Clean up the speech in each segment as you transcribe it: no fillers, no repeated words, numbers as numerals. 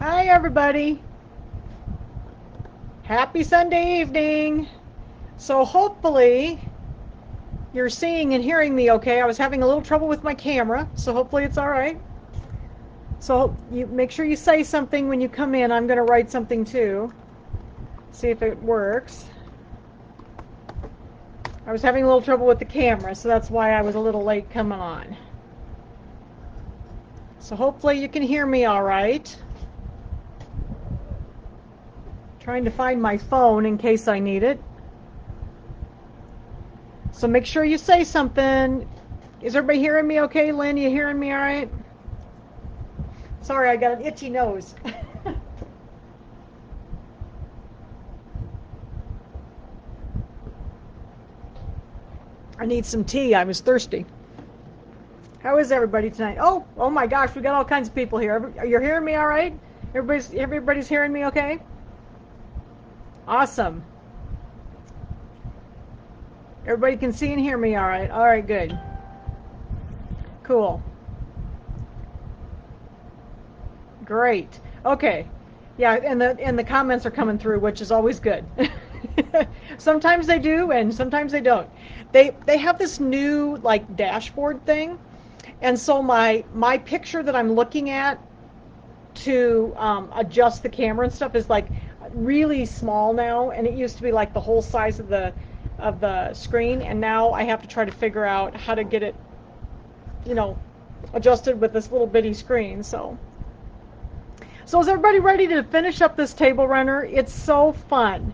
Hi, everybody. Happy Sunday evening. So hopefully you're seeing and hearing me okay. I was having a little trouble with my camera, so hopefully it's all right. So you make sure you say something when you come in. I'm going to write something too. See if it works. I was having a little trouble with the camera, so that's why I was a little late coming on. So hopefully you can hear me all right. Trying to find my phone in case I need it. So make sure you say something. Is everybody hearing me okay? Lynn, you hearing me all right? Sorry, I got an itchy nose. I need some tea. I was thirsty. How is everybody tonight? Oh my gosh, we got all kinds of people here. You're hearing me all right? Everybody's hearing me okay? Awesome. Everybody can see and hear me all right. All right, good. Cool. Great. Okay. Yeah, and the comments are coming through, which is always good. Sometimes they do, and sometimes they don't. They have this new like dashboard thing, and so my picture that I'm looking at to adjust the camera and stuff is like really small now, and it used to be like the whole size of the screen, and now I have to try to figure out how to get it, adjusted with this little bitty screen. So is everybody ready to finish up this table runner? It's so fun.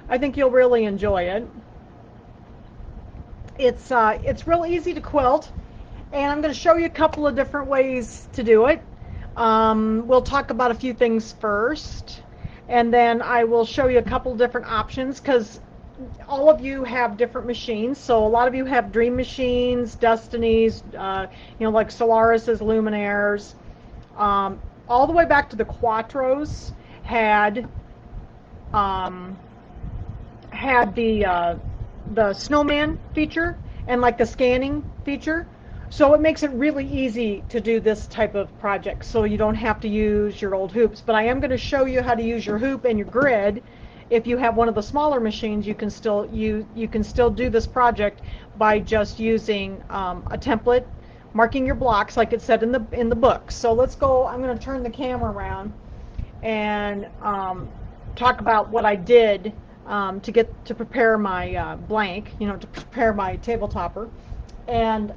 I think you'll really enjoy it. It's real easy to quilt, and I'm going to show you a couple of different ways to do it. We'll talk about a few things first, and then I will show you a couple different options because all of you have different machines. So a lot of you have Dream machines, Destinies, like Solaris's, Luminaires. All the way back to the Quattros had the snowman feature and like the scanning feature. So it makes it really easy to do this type of project, so you don't have to use your old hoops. But I am going to show you how to use your hoop and your grid. If you have one of the smaller machines, you can still do this project by just using a template, marking your blocks like it said in the book. So let's go. I'm going to turn the camera around and talk about what I did to prepare my blank, to prepare my table topper, and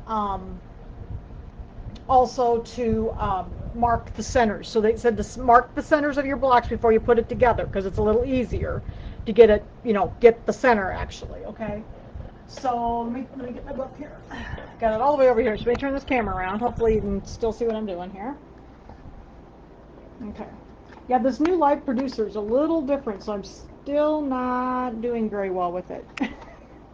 also to mark the centers. So they said to mark the centers of your blocks before you put it together because it's a little easier to get it, get the center actually. Okay. So let me get my book here. Got it all the way over here. So let me turn this camera around. Hopefully you can still see what I'm doing here. Okay. Yeah, this new live producer is a little different, so I'm still not doing very well with it.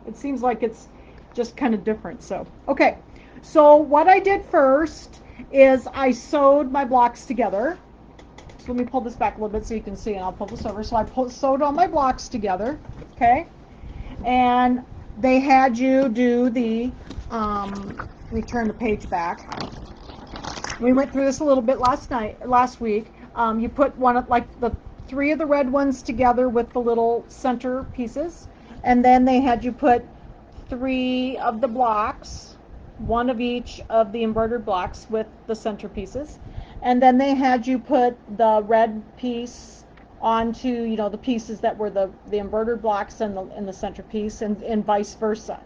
It seems like it's just kind of different. So, okay. So what I did first is I sewed my blocks together. So let me pull this back a little bit so you can see, and I'll pull this over. So I sewed all my blocks together, okay? And they had you do the, let me turn the page back. We went through this a little bit last week. You put the 3 of the red ones together with the little center pieces, and then they had you put 3 of the blocks, 1 of each of the embroidered blocks with the center pieces, and then they had you put the red piece onto the pieces that were the embroidered blocks and the center piece, and vice versa,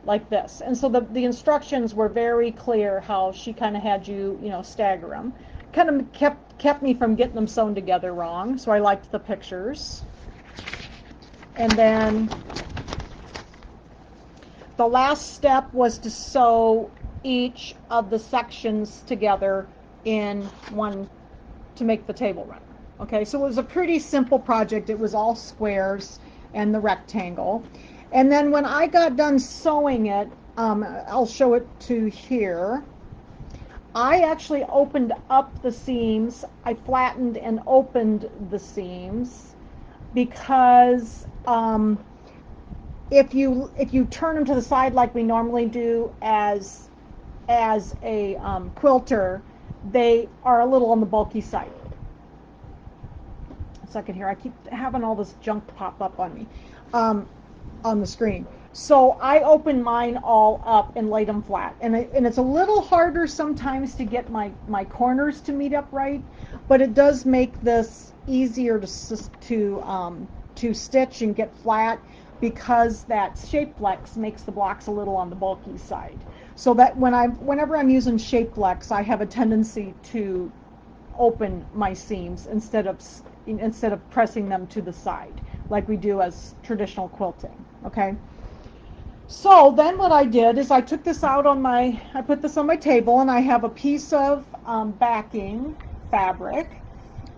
like this. And so the instructions were very clear how she kind of had you stagger them. Kind of kept me from getting them sewn together wrong, so I liked the pictures. And then the last step was to sew each of the sections together in one to make the table runner. Okay, so it was a pretty simple project. It was all squares and the rectangle. And then when I got done sewing it, I'll show it to here. I actually opened up the seams. I flattened and opened the seams because if you turn them to the side like we normally do as a quilter, they are a little on the bulky side. second here. I keep having all this junk pop up on me, on the screen. So I opened mine all up and laid them flat. And it's a little harder sometimes to get my corners to meet up right, but it does make this easier to stitch and get flat, because that shape flex makes the blocks a little on the bulky side. So that whenever I'm using shape flex, I have a tendency to open my seams instead of pressing them to the side like we do as traditional quilting. Okay. So then what I did is I took this out I put this on my table, and I have a piece of backing fabric,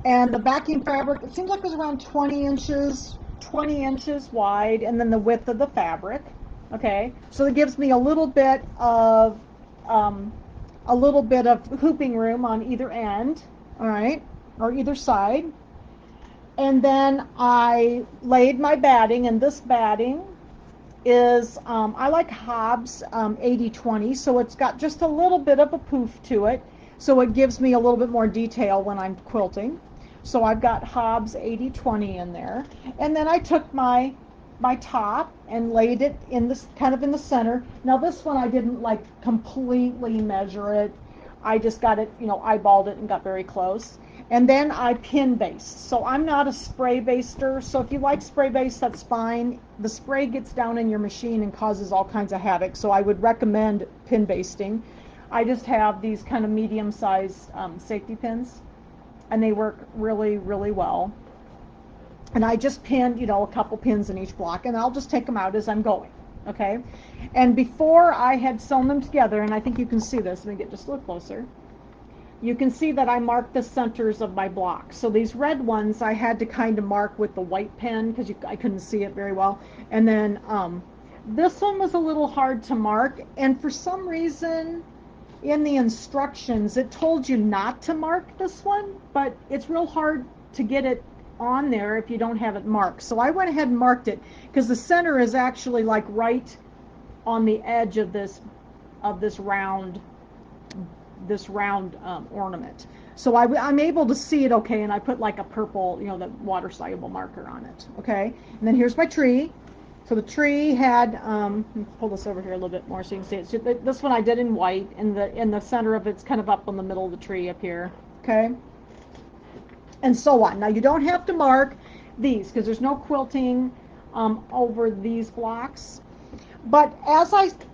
and the backing fabric, it seems like it was around 20 inches wide, and then the width of the fabric. Okay, so it gives me a little bit of hooping room on either end, all right, or either side. And then I laid my batting, and this batting is, I like Hobbs 80-20, so it's got just a little bit of a poof to it, so it gives me a little bit more detail when I'm quilting. So I've got Hobbs 80-20 in there, and then I took my top and laid it in this kind of in the center. Now this one I didn't like completely measure it. I just got it, eyeballed it and got very close. And then I pin based. So I'm not a spray baster. So if you like spray based, that's fine. The spray gets down in your machine and causes all kinds of havoc. So I would recommend pin basting. I just have these kind of medium-sized safety pins, and they work really, really well. And I just pinned, a couple pins in each block, and I'll just take them out as I'm going. Okay. And before I had sewn them together, and I think you can see this. Let me get just a little closer. You can see that I marked the centers of my blocks. So these red ones I had to kind of mark with the white pen because I couldn't see it very well. And then this one was a little hard to mark, and for some reason in the instructions it told you not to mark this one, but it's real hard to get it on there if you don't have it marked. So I went ahead and marked it because the center is actually like right on the edge of this round ornament. So I'm able to see it okay, and I put like a purple, the water soluble marker on it. Okay, and then here's my tree. So the tree had, let me pull this over here a little bit more so you can see it. So this one I did in white, and in the center of it's kind of up in the middle of the tree up here. Okay, and so on. Now you don't have to mark these because there's no quilting over these blocks. But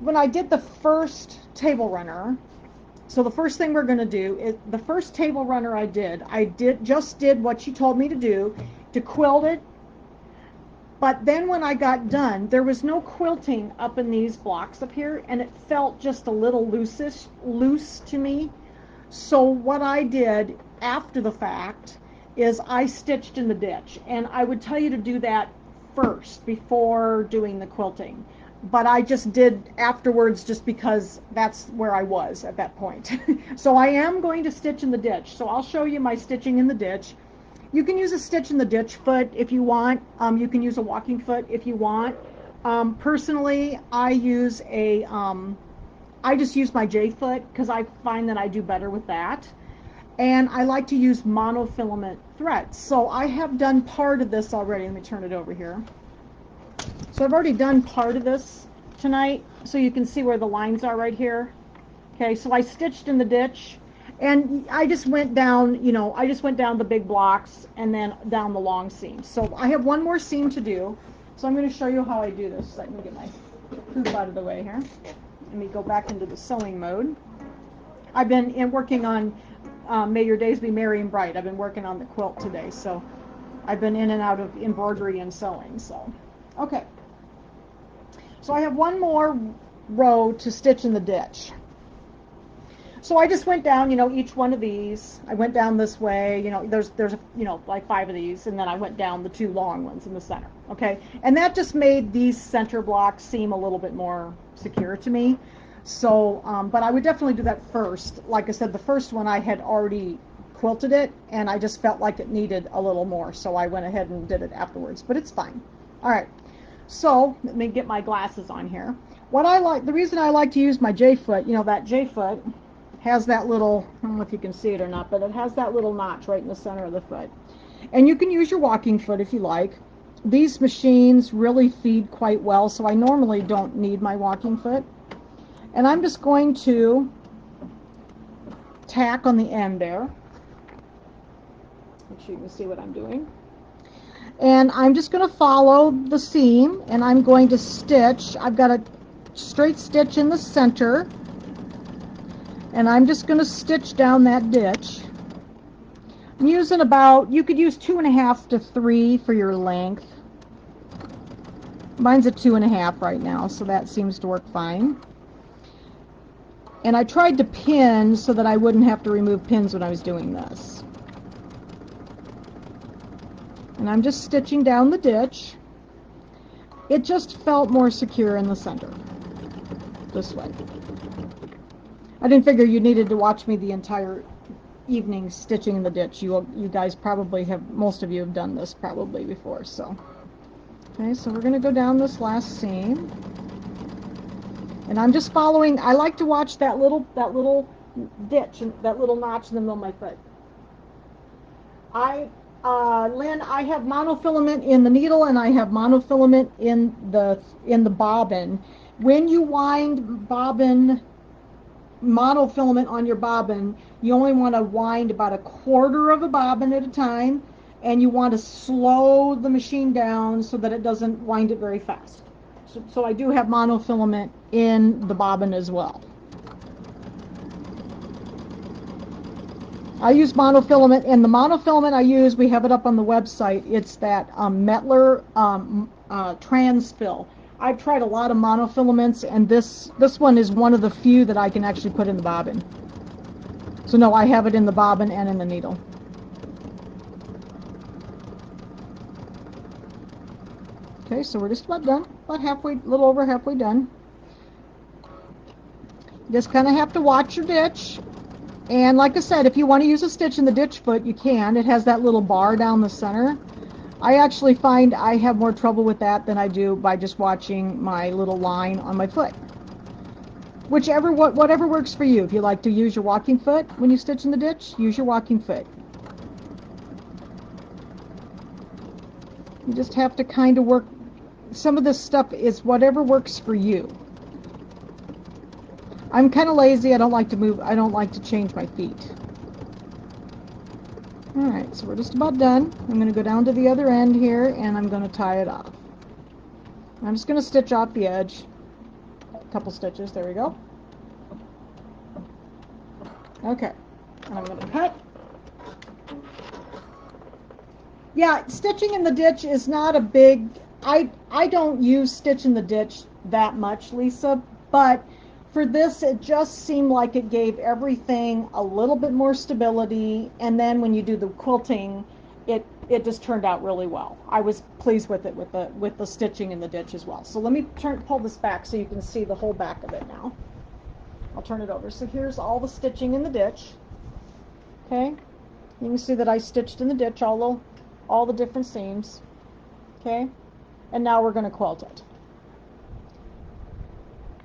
when I did the first table runner, so the first thing we're going to do is the first table runner I did what she told me to do, to quilt it. But then when I got done, there was no quilting up in these blocks up here, and it felt just a little loose to me. So what I did after the fact is I stitched in the ditch, and I would tell you to do that first before doing the quilting. But I just did afterwards just because that's where I was at that point. So I am going to stitch in the ditch. So I'll show you my stitching in the ditch. You can use a stitch in the ditch foot if you want. You can use a walking foot if you want. Personally, I just use my J foot because I find that I do better with that. And I like to use monofilament threads. So I have done part of this already. Let me turn it over here. So I've already done part of this tonight, so you can see where the lines are right here. Okay, so I stitched in the ditch, and I just went down, the big blocks and then down the long seams. So I have one more seam to do, so I'm going to show you how I do this. Let me get my hoop out of the way here. Let me go back into the sewing mode. I've been working on May Your Days Be Merry and Bright. I've been working on the quilt today, so I've been in and out of embroidery and sewing. So, okay. So I have one more row to stitch in the ditch. So I just went down, each one of these. I went down this way, there's like 5 of these, and then I went down the 2 long ones in the center, okay? And that just made these center blocks seem a little bit more secure to me. So, but I would definitely do that first. Like I said, the first one I had already quilted it, and I just felt like it needed a little more, so I went ahead and did it afterwards, but it's fine. All right. So let me get my glasses on here. The reason I like to use my J foot, that J foot has that little, I don't know if you can see it or not, but it has that little notch right in the center of the foot. And you can use your walking foot if you like. These machines really feed quite well, so I normally don't need my walking foot. And I'm just going to tack on the end there. Make sure you can see what I'm doing. And I'm just going to follow the seam, and I'm going to stitch. I've got a straight stitch in the center, and I'm just going to stitch down that ditch. I'm using about, you could use 2.5 to 3 for your length. Mine's at 2.5 right now, so that seems to work fine. And I tried to pin so that I wouldn't have to remove pins when I was doing this. And I'm just stitching down the ditch. It just felt more secure in the center, this way. I didn't figure you needed to watch me the entire evening stitching in the ditch. You guys probably have, most of you have done this probably before, so. Okay, so we're going to go down this last seam. And I'm just following, I like to watch that little ditch, and that little notch in the middle of my foot. Lynn, I have monofilament in the needle and I have monofilament in the bobbin. When you wind monofilament on your bobbin, you only want to wind about 1/4 of a bobbin at a time, and you want to slow the machine down so that it doesn't wind it very fast. So I do have monofilament in the bobbin as well. I use monofilament, and the monofilament I use, we have it up on the website. It's that Mettler Transfill. I've tried a lot of monofilaments, and this one is one of the few that I can actually put in the bobbin. So no, I have it in the bobbin and in the needle. Okay, so we're just about done, about halfway, a little over halfway done. Just kind of have to watch your ditch. And like I said, if you want to use a stitch in the ditch foot, you can. It has that little bar down the center. I actually find I have more trouble with that than I do by just watching my little line on my foot. Whatever works for you. If you like to use your walking foot when you stitch in the ditch, use your walking foot. You just have to kind of work. Some of this stuff is whatever works for you. I'm kind of lazy. I don't like to move. I don't like to change my feet. Alright, so we're just about done. I'm going to go down to the other end here, and I'm going to tie it off. I'm just going to stitch off the edge. A couple stitches. There we go. Okay. And I'm going to cut. Yeah, stitching in the ditch is not a big... I don't use stitch in the ditch that much, Lisa, but for this, it just seemed like it gave everything a little bit more stability, and then when you do the quilting, it just turned out really well. I was pleased with it, with the stitching in the ditch as well. So let me pull this back so you can see the whole back of it now. I'll turn it over. So here's all the stitching in the ditch. Okay, you can see that I stitched in the ditch all the different seams. Okay, and now we're going to quilt it.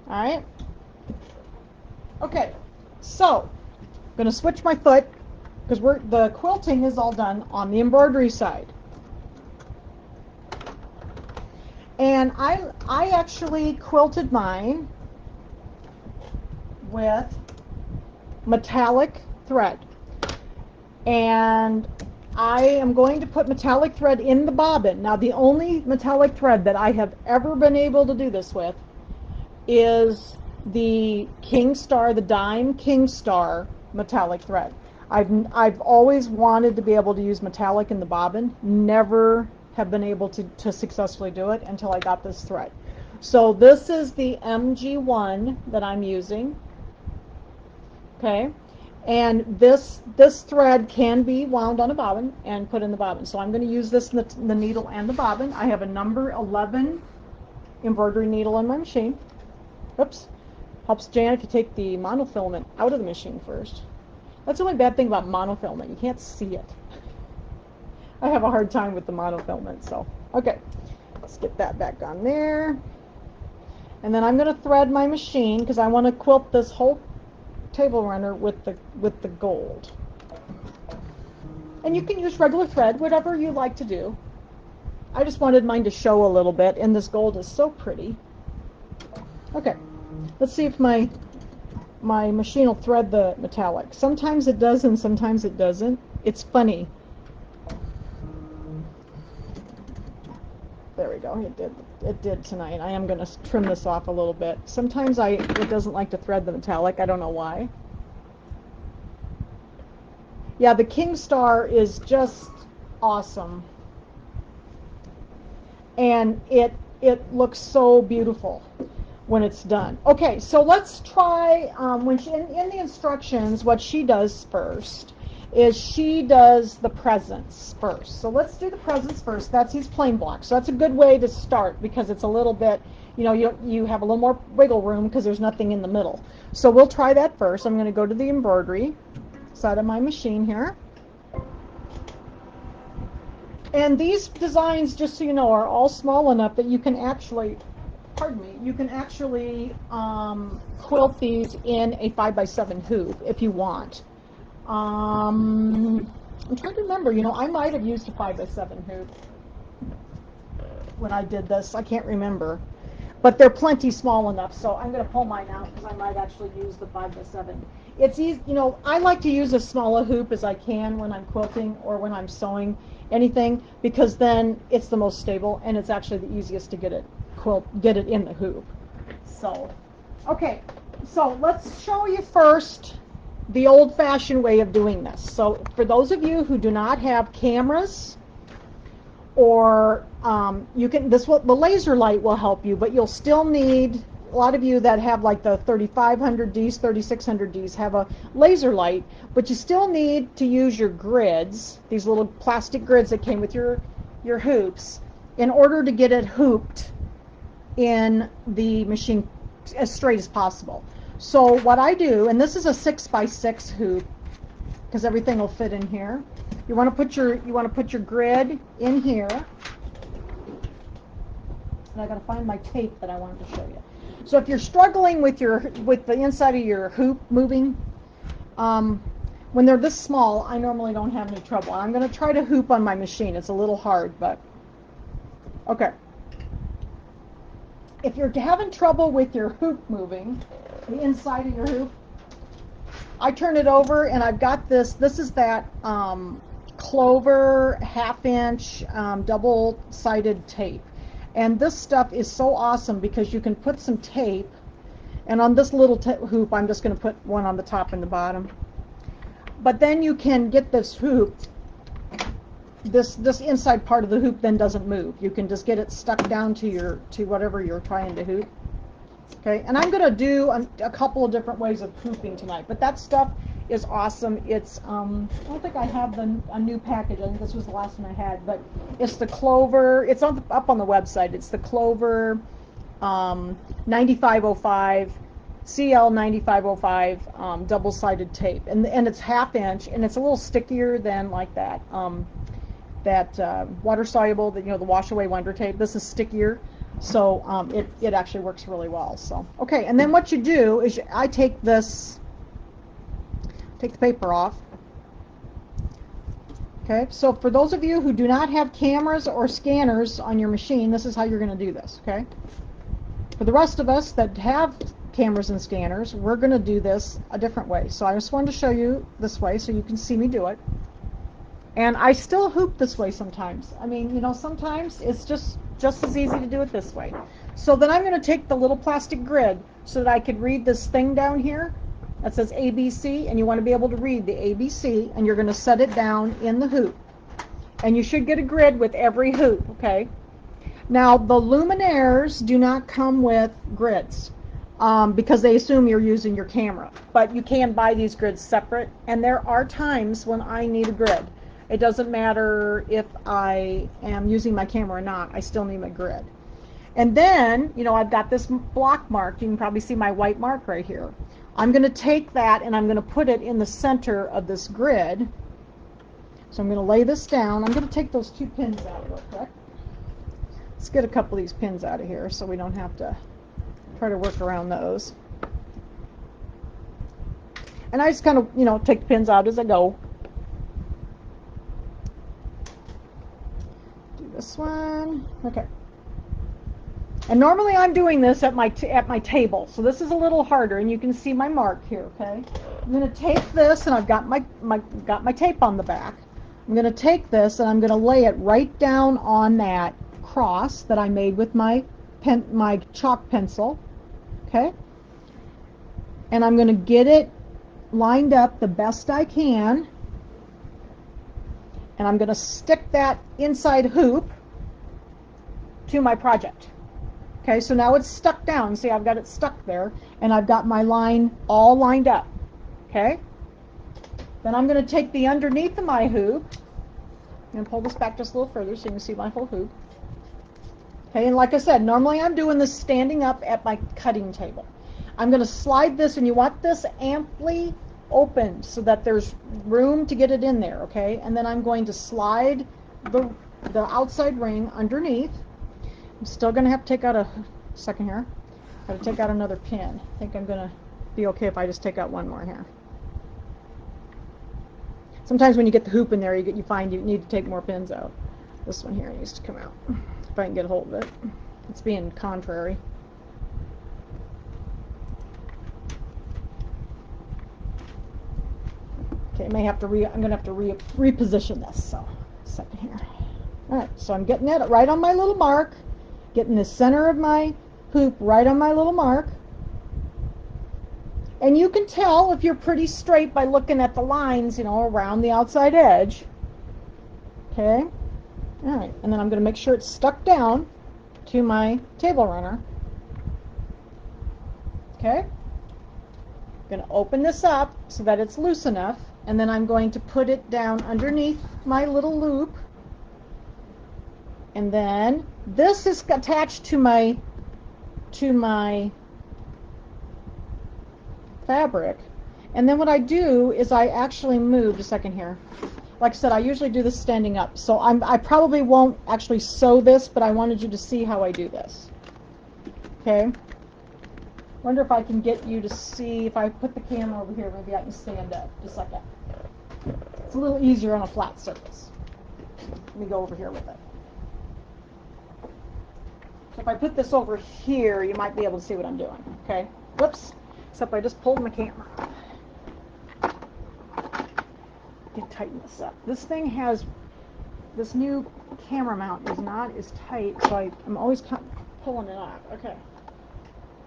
All right. Okay, so I'm going to switch my foot because the quilting is all done on the embroidery side. And I actually quilted mine with metallic thread. And I am going to put metallic thread in the bobbin. Now, the only metallic thread that I have ever been able to do this with is the King Star, the dime King Star metallic thread. I've always wanted to be able to use metallic in the bobbin. Never have been able to successfully do it until I got this thread. So this is the MG1 that I'm using. Okay, and this thread can be wound on a bobbin and put in the bobbin. So I'm going to use this in the needle and the bobbin. I have a number 11 embroidery needle on my machine. Oops. Helps Jan if you take the monofilament out of the machine first. That's the only bad thing about monofilament. You can't see it. I have a hard time with the monofilament, so. Okay. Let's get that back on there. And then I'm going to thread my machine because I want to quilt this whole table runner with the gold. And you can use regular thread, whatever you like to do. I just wanted mine to show a little bit, and this gold is so pretty. Okay, let's see if my machine will thread the metallic. Sometimes it does and sometimes it doesn't. It's funny. There we go. It did tonight. I am going to trim this off a little bit. Sometimes it doesn't like to thread the metallic. I don't know why. Yeah, the King Star is just awesome. And it looks so beautiful when it's done. Okay, so let's try, when in the instructions, what she does first is she does the presents first. So let's do the presents first. That's these plain blocks. So that's a good way to start because it's a little bit, you have a little more wiggle room because there's nothing in the middle. So we'll try that first. I'm going to go to the embroidery side of my machine here. And these designs, just so you know, are all small enough that you can actually, you can actually quilt these in a 5x7 hoop if you want. I'm trying to remember, I might have used a 5x7 hoop when I did this. I can't remember. But they're plenty small enough, so I'm going to pull mine out because I might actually use the 5x7. It's easy, I like to use as small a hoop as I can when I'm quilting or when I'm sewing anything because then it's the most stable and it's actually the easiest to get it in the hoop. So, okay, so let's show you first the old-fashioned way of doing this. So for those of you who do not have cameras, or the laser light will help you, but you'll still need, a lot of you that have like the 3500Ds, 3600Ds have a laser light, but you still need to use your grids, these little plastic grids that came with your hoops, in order to get it hooped in the machine as straight as possible. So what I do, and this is a 6x6 hoop, because everything will fit in here. You want to put your grid in here. And I got to find my tape that I wanted to show you. So if you're struggling with the inside of your hoop moving, when they're this small, I normally don't have any trouble. I'm going to try to hoop on my machine. It's a little hard, but okay. If you're having trouble with your hoop moving, the inside of your hoop, I turn it over and I've got this is that Clover 1/2 inch double-sided tape. And this stuff is so awesome because you can put some tape, and on this little hoop, I'm just going to put one on the top and the bottom. But then you can get this hoop, this inside part of the hoop then doesn't move. You can just get it stuck down to whatever you're trying to hoop. Okay, and I'm going to do a couple of different ways of hooping tonight, but that stuff is awesome. It's I don't think I have a new package. I think this was the last one I had, but it's the Clover. It's up on the website. It's the Clover 9505 CL 9505 double-sided tape, and it's 1/2 inch, and it's a little stickier than like that water soluble, the wash away wonder tape. This is stickier. So it actually works really well. So okay, and then what you do is I take the paper off. Okay, so for those of you who do not have cameras or scanners on your machine, this is how you're going to do this. Okay, for the rest of us that have cameras and scanners, we're going to do this a different way. So I just wanted to show you this way so you can see me do it. And I still hoop this way sometimes. I mean, sometimes it's just as easy to do it this way. So then I'm going to take the little plastic grid so that I could read this thing down here that says ABC, and you want to be able to read the ABC, and you're going to set it down in the hoop. And you should get a grid with every hoop, okay? Now, the luminaires do not come with grids because they assume you're using your camera. But you can buy these grids separate, and there are times when I need a grid. It doesn't matter if I am using my camera or not, I still need my grid. And then, I've got this block marked. You can probably see my white mark right here. I'm going to take that and I'm going to put it in the center of this grid. So I'm going to lay this down. I'm going to take those 2 pins out real quick. Let's get a couple of these pins out of here so we don't have to try to work around those. And I just kind of, take the pins out as I go. this one. Okay. And normally I'm doing this at my table, so this is a little harder, and you can see my mark here. Okay. I'm going to take this, and I've got my tape on the back. I'm going to take this, and I'm going to lay it right down on that cross that I made with my chalk pencil. Okay. And I'm going to get it lined up the best I can, and I'm going to stick that inside hoop to my project. Okay, so now it's stuck down. See, I've got it stuck there, and I've got my line all lined up. Okay, then I'm going to take the underneath of my hoop and pull this back just a little further so you can see my whole hoop. Okay, and like I said, normally I'm doing this standing up at my cutting table. I'm going to slide this, and you want this amply opened so that there's room to get it in there, okay? And then I'm going to slide the outside ring underneath. I'm still going to have to take out a second here. Got to take out another pin. I think I'm going to be okay if I just take out one more here. Sometimes when you get the hoop in there, you find you need to take more pins out. This one here needs to come out if I can get a hold of it. It's being contrary. Okay, I'm going to have to reposition this. So, a second here. All right, so I'm getting it right on my little mark, getting the center of my hoop right on my little mark. And you can tell if you're pretty straight by looking at the lines, around the outside edge. Okay. All right, and then I'm going to make sure it's stuck down to my table runner. Okay. I'm going to open this up so that it's loose enough, and then I'm going to put it down underneath my little loop. And then this is attached to my fabric. And then what I do is I actually move, a second here. Like I said, I usually do this standing up. So I probably won't actually sew this, but I wanted you to see how I do this. Okay. Wonder if I can get you to see, if I put the camera over here, maybe I can stand up, just like that. It's a little easier on a flat surface. Let me go over here with it. So if I put this over here, you might be able to see what I'm doing. Okay. Whoops. Except I just pulled my camera. Tighten this up. This thing has, this new camera mount is not as tight, so I'm always pulling it off. Okay.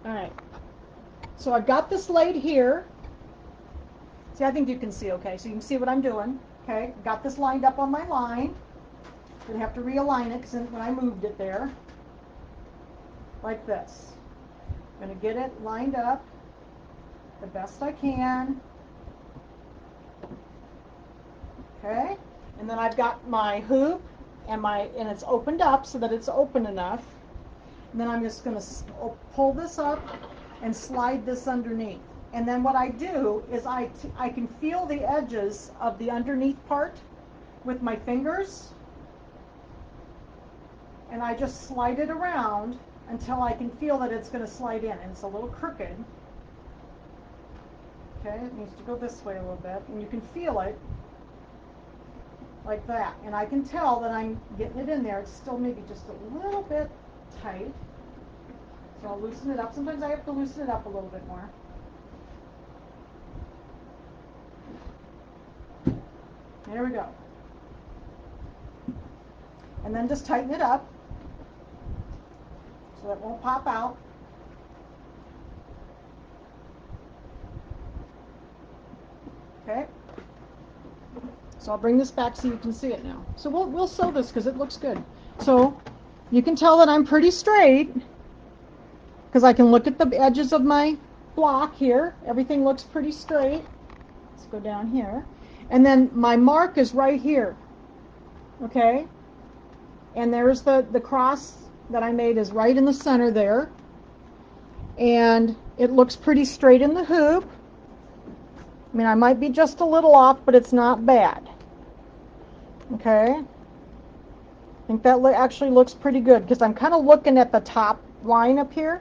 All right. So I've got this laid here. See, I think you can see okay. So you can see what I'm doing. Okay. Got this lined up on my line. I'm going to have to realign it because when I moved it there, like this. I'm going to get it lined up the best I can. Okay, and then I've got my hoop and it's opened up so that it's open enough. And then I'm just going to pull this up and slide this underneath. And then what I do is I can feel the edges of the underneath part with my fingers, and I just slide it around until I can feel that it's going to slide in. And it's a little crooked. Okay, it needs to go this way a little bit, and you can feel it. Like that, and I can tell that I'm getting it in there. It's still maybe just a little bit tight, so I'll loosen it up. Sometimes I have to loosen it up a little bit more. There we go. And then just tighten it up so it won't pop out. Okay. So I'll bring this back so you can see it now. So we'll sew this because it looks good. So you can tell that I'm pretty straight because I can look at the edges of my block here. Everything looks pretty straight. Let's go down here. And then my mark is right here. Okay? And there's the cross that I made is right in the center there. And it looks pretty straight in the hoop. I mean, I might be just a little off, but it's not bad. Okay? I think that actually looks pretty good because I'm kind of looking at the top line up here,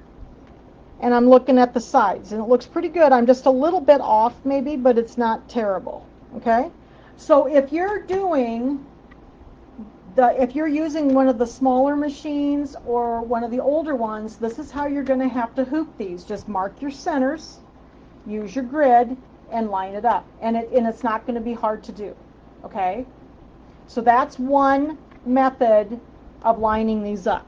and I'm looking at the sides, and it looks pretty good. I'm just a little bit off maybe, but it's not terrible. Okay? So if you're doing if you're using one of the smaller machines or one of the older ones, this is how you're going to have to hoop these. Just mark your centers, use your grid, and line it up. And it's not going to be hard to do. Okay? So that's one method of lining these up.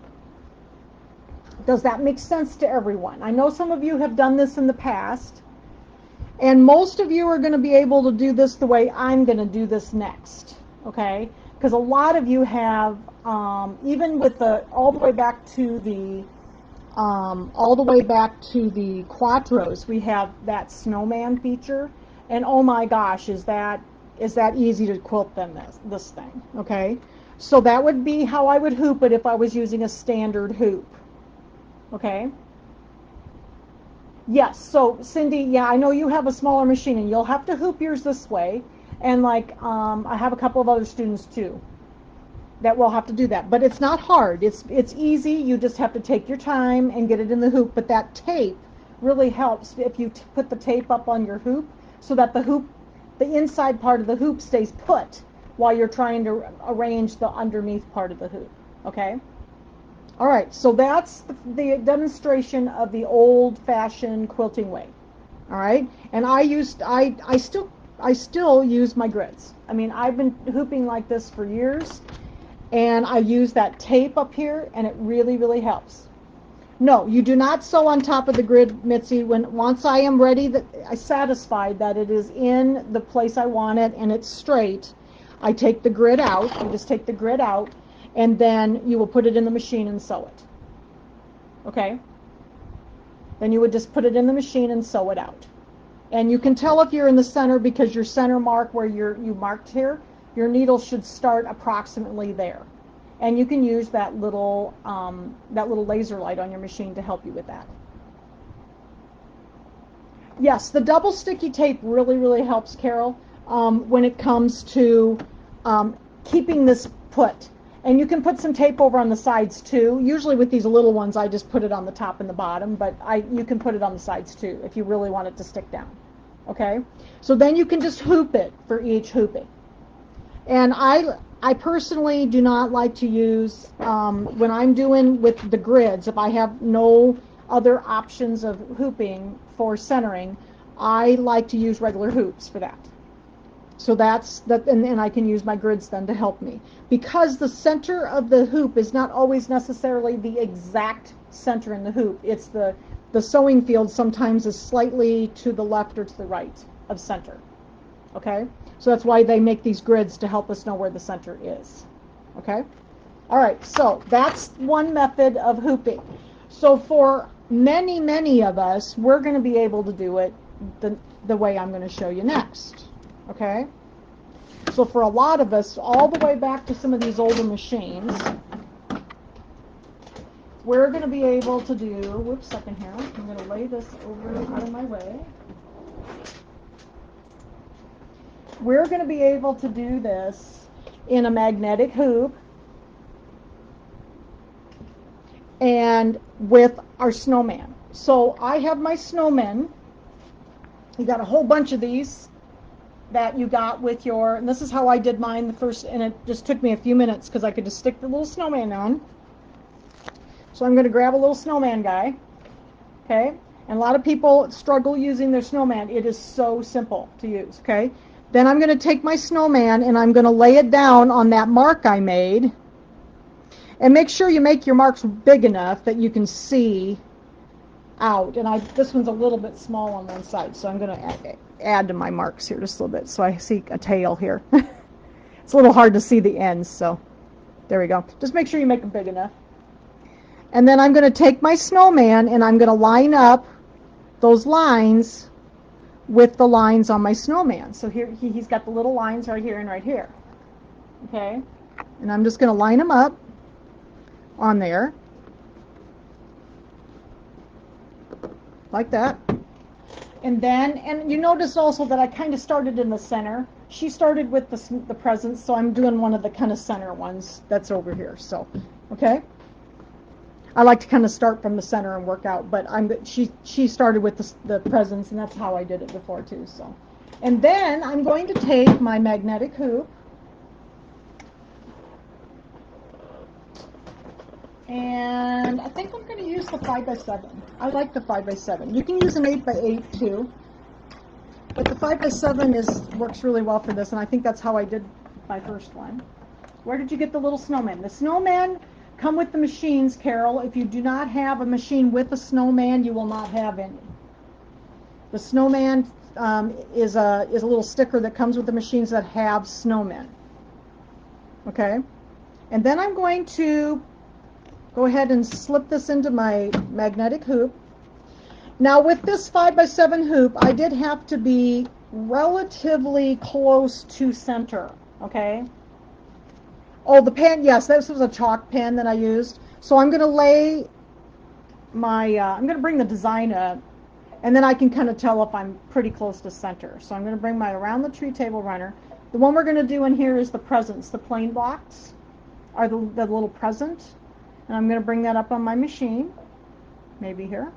Does that make sense to everyone? I know some of you have done this in the past, and most of you are going to be able to do this the way I'm going to do this next, okay? Because a lot of you have, even with all the way back to the Quattros, we have that snowman feature, and oh my gosh, is that easy to quilt than this thing, okay? So that would be how I would hoop it if I was using a standard hoop. Okay. Yes. So Cindy, yeah, I know you have a smaller machine, and you'll have to hoop yours this way. And like, I have a couple of other students too that will have to do that. But it's not hard. It's easy. You just have to take your time and get it in the hoop. But that tape really helps if you put the tape up on your hoop, so that the inside part of the hoop stays put while you're trying to arrange the underneath part of the hoop. Okay. All right, so that's the demonstration of the old-fashioned quilting way. All right, and I still use my grids. I mean, I've been hooping like this for years, and I use that tape up here, and it really, really helps. No, you do not sew on top of the grid, Mitzi. Once I am ready, I'm satisfied that it is in the place I want it and it's straight, I take the grid out. You just take the grid out, and then you will put it in the machine and sew it. Okay? Then you would just put it in the machine and sew it out. And you can tell if you're in the center, because your center mark where you marked here, your needle should start approximately there. And you can use that little laser light on your machine to help you with that. Yes, the double sticky tape really, really helps, Carol, when it comes to keeping this put. And you can put some tape over on the sides too. Usually with these little ones, I just put it on the top and the bottom, but you can put it on the sides too if you really want it to stick down. Okay? So then you can just hoop it for each hooping. And I personally do not like to use, when I'm doing with the grids, if I have no other options of hooping for centering, I like to use regular hoops for that. So that's that, and I can use my grids then to help me. Because the center of the hoop is not always necessarily the exact center in the hoop. It's the sewing field sometimes is slightly to the left or to the right of center. Okay? So that's why they make these grids, to help us know where the center is. Okay? All right, so that's one method of hooping. So for many, many of us, we're going to be able to do it the way I'm going to show you next. Okay? So for a lot of us, all the way back to some of these older machines, we're going to be able to do, whoops, second here, I'm going to lay this over out of my way. We're going to be able to do this in a magnetic hoop and with our snowman. So I have my snowmen. You got a whole bunch of these that you got with your, and this is how I did mine the first, and it just took me a few minutes because I could just stick the little snowman on. So I'm going to grab a little snowman guy, okay? And a lot of people struggle using their snowman. It is so simple to use, okay? Then I'm going to take my snowman and I'm going to lay it down on that mark I made. And make sure you make your marks big enough that you can see out. And this one's a little bit small on one side, so I'm going to add to my marks here just a little bit so I see a tail here. It's a little hard to see the ends, so there we go. Just make sure you make them big enough. And then I'm going to take my snowman and I'm going to line up those lines with the lines on my snowman. So here he's got the little lines right here and right here. Okay? And I'm just going to line them up on there. Like that. And you notice also that I kind of started in the center. She started with the presents, so I'm doing one of the kind of center ones that's over here. So, okay? I like to kind of start from the center and work out, but she started with the presents, and that's how I did it before too. So, and then I'm going to take my magnetic hoop, And I think I'm going to use the 5x7. I like the 5x7. You can use an 8x8 too. But the 5x7 works really well for this, and I think that's how I did my first one. Where did you get the little snowman? The snowman come with the machines, Carol. If you do not have a machine with a snowman, you will not have any. The snowman is a little sticker that comes with the machines that have snowmen. Okay? And then I'm going to go ahead and slip this into my magnetic hoop. Now with this 5x7 hoop, I did have to be relatively close to center, okay? Oh, the pen, yes, this was a chalk pen that I used. So I'm going to lay my, I'm going to bring the design up, and then I can kind of tell if I'm pretty close to center. So I'm going to bring my around the tree table runner. The one we're going to do in here is the presents, the plain blocks, are the little present. And I'm going to bring that up on my machine, maybe here.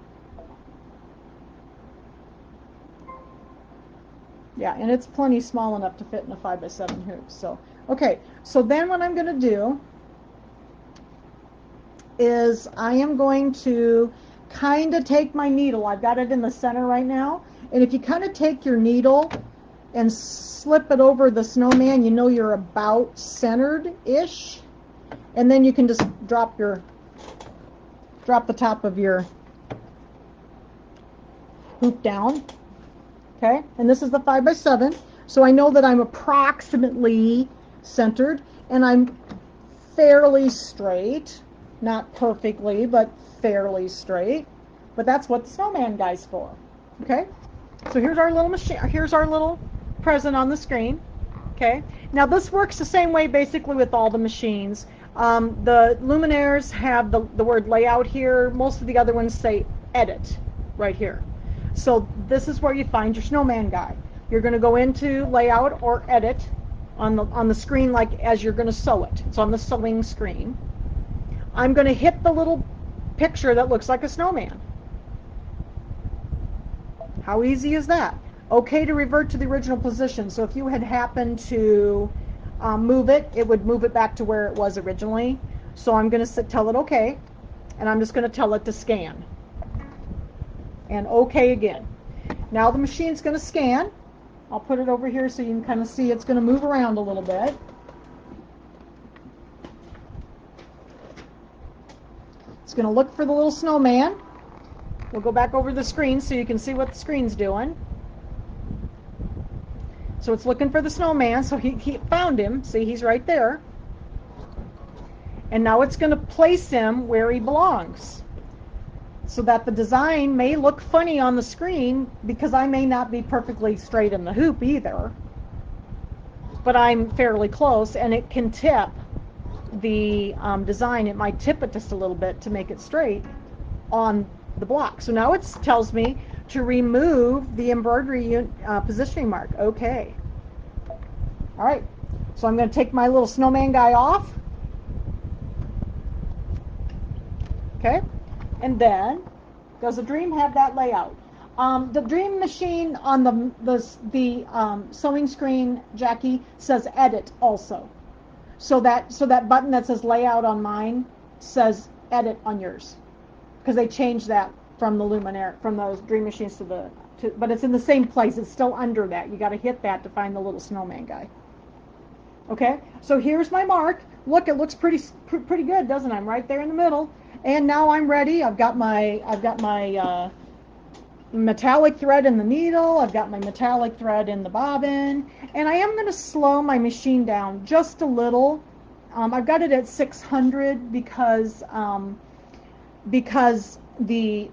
Yeah, and it's plenty small enough to fit in a 5x7 hoop. So, okay, so then what I'm going to do is I am going to kind of take my needle. I've got it in the center right now. And if you kind of take your needle and slip it over the snowman, you know you're about centered-ish. And then you can just drop the top of your hoop down. Okay, and this is the 5x7, so I know that I'm approximately centered, and I'm fairly straight, not perfectly, but fairly straight. But that's what the snowman guy's for. Okay, so here's our little machine. Here's our little present on the screen. Okay, now this works the same way basically with all the machines. The luminaires have the word layout here. Most of the other ones say edit right here. So this is where you find your snowman guy. You're going to go into layout or edit on the screen like as you're going to sew it. It's on the sewing screen. I'm going to hit the little picture that looks like a snowman. How easy is that? Okay to revert to the original position. So if you had happened to move it, it would move it back to where it was originally. So I'm going to tell it okay, and I'm just going to tell it to scan. And OK again. Now the machine's going to scan. I'll put it over here so you can kind of see it's going to move around a little bit. It's going to look for the little snowman. We'll go back over the screen so you can see what the screen's doing. So it's looking for the snowman, so he found him. See, he's right there. And now it's going to place him where he belongs, so that the design may look funny on the screen because I may not be perfectly straight in the hoop either, but I'm fairly close, and it can tip the design. It might tip it just a little bit to make it straight on the block. So now it tells me to remove the embroidery positioning mark. Okay. All right. So I'm going to take my little snowman guy off. Okay. And then, does the Dream have that layout? The Dream machine on the sewing screen, Jackie, says edit also. So that button that says layout on mine says edit on yours, because they changed that from the Luminaire, from those Dream machines but it's in the same place. It's still under that. You got to hit that to find the little snowman guy. Okay, so here's my mark. Look, it looks pretty good, doesn't it? I'm right there in the middle. And now I'm ready. I've got my metallic thread in the needle. I've got my metallic thread in the bobbin, and I am going to slow my machine down just a little. I've got it at 600 because the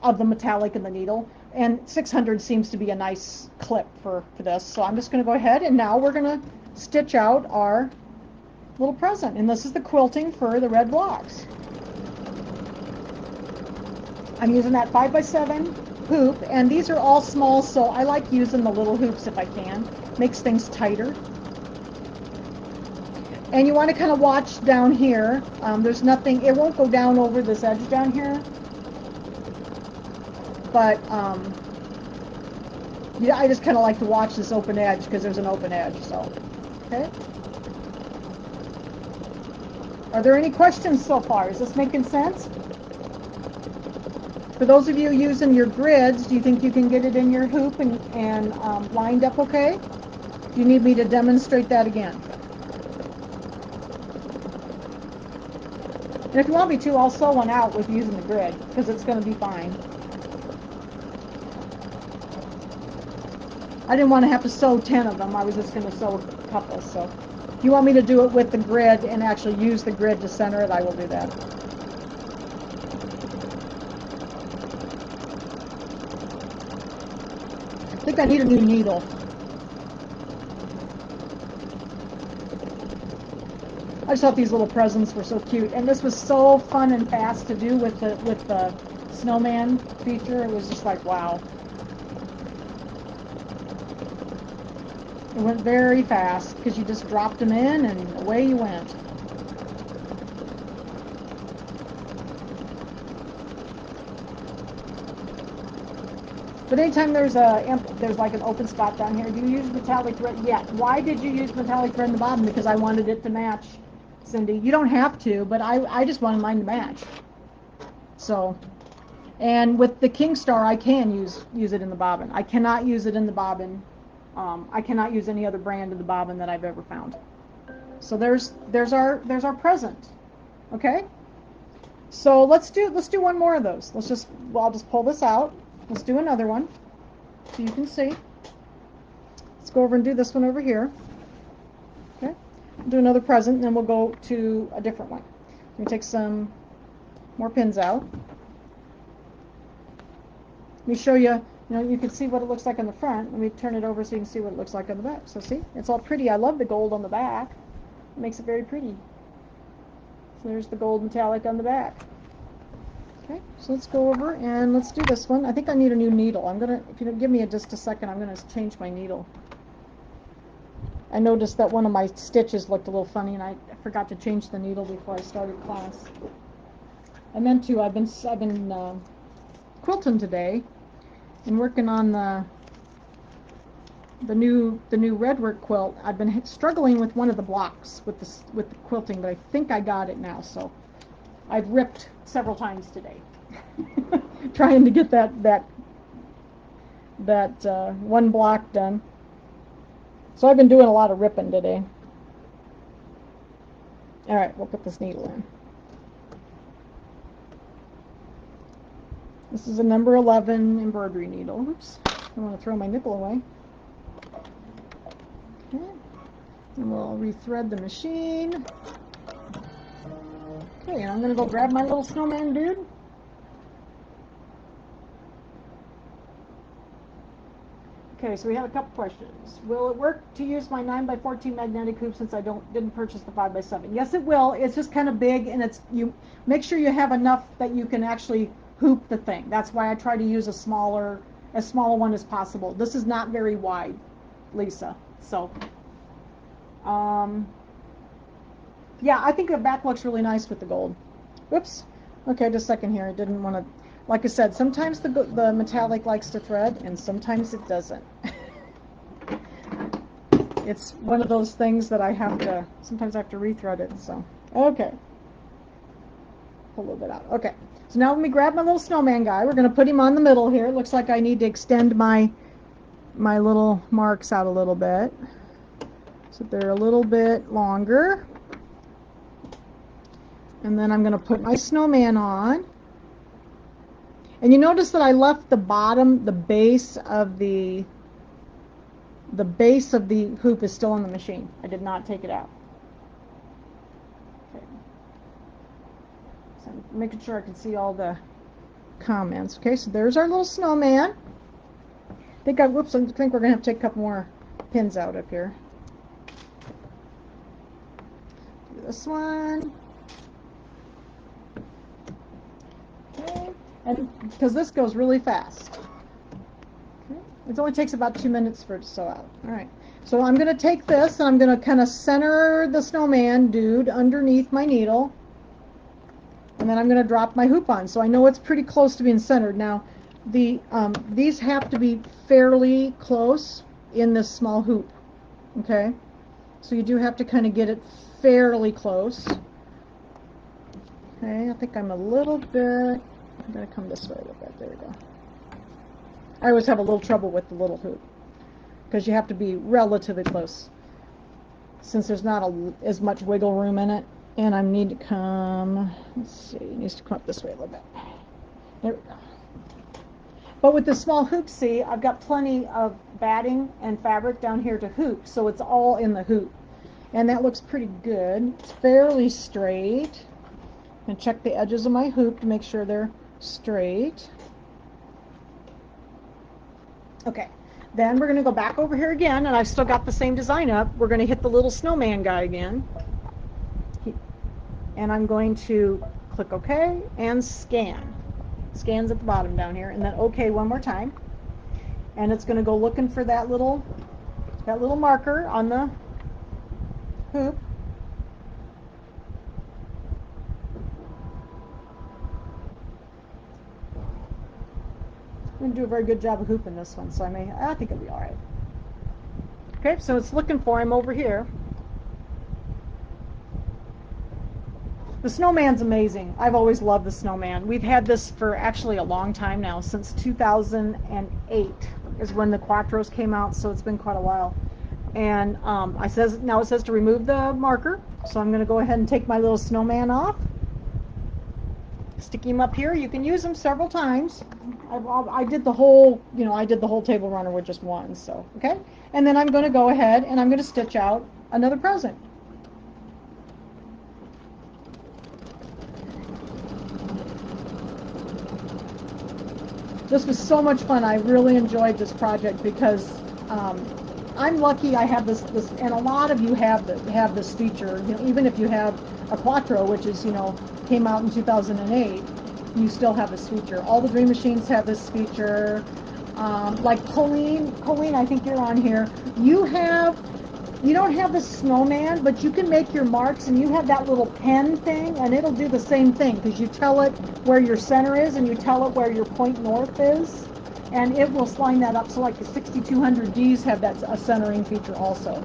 of the metallic in the needle, and 600 seems to be a nice clip for this. So I'm just going to go ahead, and now we're going to stitch out our little present, and this is the quilting for the red blocks. I'm using that 5x7 hoop, and these are all small, so I like using the little hoops if I can. Makes things tighter. And you want to kind of watch down here. There's nothing, it won't go down over this edge down here. But yeah, I just kind of like to watch this open edge because there's an open edge. So, okay. Are there any questions so far? Is this making sense? For those of you using your grids, do you think you can get it in your hoop and lined up okay? Do you need me to demonstrate that again? And if you want me to, I'll sew one out with using the grid, because it's going to be fine. I didn't want to have to sew 10 of them. I was just going to sew a couple. So if you want me to do it with the grid and actually use the grid to center it, I will do that. I think I need a new needle. I just thought these little presents were so cute, and this was so fun and fast to do with the snowman feature. It was just like, wow. It went very fast because you just dropped them in and away you went. But anytime there's like an open spot down here, do you use metallic thread? Yeah. Why did you use metallic thread in the bottom? Because I wanted it to match, Cindy. You don't have to, but I just wanted mine to match. So, and with the King Star, I can use it in the bobbin. I cannot use it in the bobbin. I cannot use any other brand of the bobbin that I've ever found. So there's our present. Okay. So let's do one more of those. I'll just pull this out. Let's do another one so you can see. Let's go over and do this one over here. Okay. Do another present, and then we'll go to a different one. Let me take some more pins out. Let me show you. You can see what it looks like on the front. Let me turn it over so you can see what it looks like on the back. So see, it's all pretty. I love the gold on the back. It makes it very pretty. So there's the gold metallic on the back. Okay, so let's go over and let's do this one. I think I need a new needle. If you give me just a second, I'm gonna change my needle. I noticed that one of my stitches looked a little funny, and I forgot to change the needle before I started class. I meant to. I've been quilting today and working on the new redwork quilt. I've been struggling with one of the blocks with the quilting, but I think I got it now. So I've ripped several times today, trying to get that one block done. So I've been doing a lot of ripping today. All right, we'll put this needle in. This is a number 11 embroidery needle. Oops, I want to throw my nipple away. Okay, and we'll rethread the machine. Okay, I'm going to go grab my little snowman dude. Okay, so we have a couple questions. Will it work to use my 9x14 magnetic hoop since I didn't purchase the 5x7? Yes, it will. It's just kind of big, and you make sure you have enough that you can actually hoop the thing. That's why I try to use as small one as possible. This is not very wide, Lisa. So, yeah, I think the back looks really nice with the gold. Whoops. Okay, just a second here. I didn't want to. Like I said, sometimes the metallic likes to thread, and sometimes it doesn't. It's one of those things that sometimes I have to rethread it. So, okay. Pull a little bit out. Okay. So now let me grab my little snowman guy. We're going to put him on the middle here. It looks like I need to extend my little marks out a little bit, so they're a little bit longer. And then I'm going to put my snowman on. And you notice that I left the bottom, the base of the hoop is still in the machine. I did not take it out. Okay. So I'm making sure I can see all the comments. Okay, so there's our little snowman. I think we're going to have to take a couple more pins out up here. Do this one. Okay. And because this goes really fast. Okay. It only takes about 2 minutes for it to sew out. All right. So I'm going to take this and I'm going to kind of center the snowman dude underneath my needle. And then I'm going to drop my hoop on. So I know it's pretty close to being centered. Now, these have to be fairly close in this small hoop. Okay. So you do have to kind of get it fairly close. Okay, I think I'm a little bit, I'm going to come this way a little bit. There we go. I always have a little trouble with the little hoop because you have to be relatively close since there's not as much wiggle room in it. And I need to come, let's see, it needs to come up this way a little bit. There we go. But with the small hoop, see, I've got plenty of batting and fabric down here to hoop, so it's all in the hoop. And that looks pretty good. It's fairly straight. And check the edges of my hoop to make sure they're straight. Okay, then we're going to go back over here again, and I've still got the same design up. We're going to hit the little snowman guy again. And I'm going to click OK and scan. Scans at the bottom down here, and then OK one more time. And it's going to go looking for that little marker on the hoop. I'm going to do a very good job of hooping this one, so I think it'll be all right. Okay, so it's looking for him over here. The snowman's amazing. I've always loved the snowman. We've had this for actually a long time now, since 2008 is when the Quattros came out, so it's been quite a while. And now it says to remove the marker, so I'm going to go ahead and take my little snowman off. Stick him up here. You can use them several times. I did the whole table runner with just one, so okay. And then I'm going to go ahead and I'm going to stitch out another present. This was so much fun. I really enjoyed this project because I'm lucky I have this, and a lot of you have this feature. You know, even if you have a Quattro, which is, came out in 2008, you still have this feature. All the Dream Machines have this feature. Like Colleen, I think you're on here. You don't have the snowman, but you can make your marks, and you have that little pen thing, and it'll do the same thing because you tell it where your center is, and you tell it where your point north is, and it will line that up. So like the 6200Ds have a centering feature also,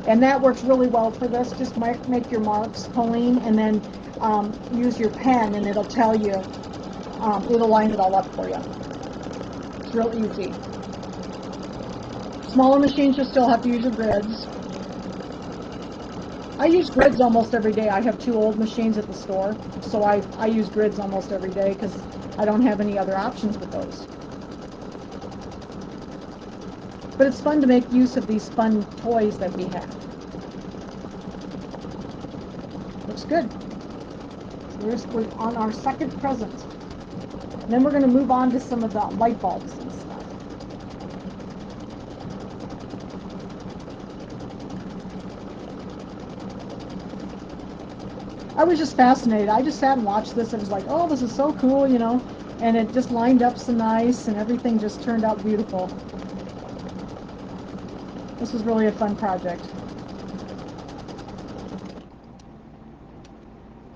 and that works really well for this. Just make your marks, Colleen, and then use your pen, and it'll tell you, it'll line it all up for you. It's real easy. Smaller machines, you still have to use your grids. I use grids almost every day. I have 2 old machines at the store, so I use grids almost every day because I don't have any other options with those. But it's fun to make use of these fun toys that we have. Looks good. We're on our second present. And then we're going to move on to some of the light bulbs and stuff. I was just fascinated. I just sat and watched this. It was like, oh, this is so cool, and it just lined up so nice, and everything just turned out beautiful. This was really a fun project.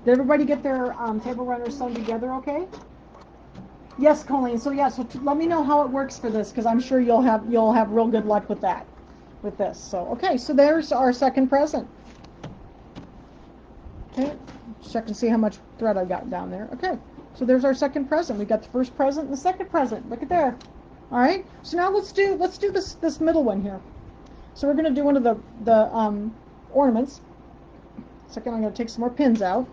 Did everybody get their table runners sewn together okay? Yes, Colleen. So let me know how it works for this, because I'm sure you'll have real good luck with that, with this. So okay, so there's our second present. Okay, check and see how much thread I've got down there. Okay, so there's our second present. We got the first present and the second present. Look at there. All right. So now let's do this middle one here. So we're going to do one of the ornaments. Second, I'm going to take some more pins out.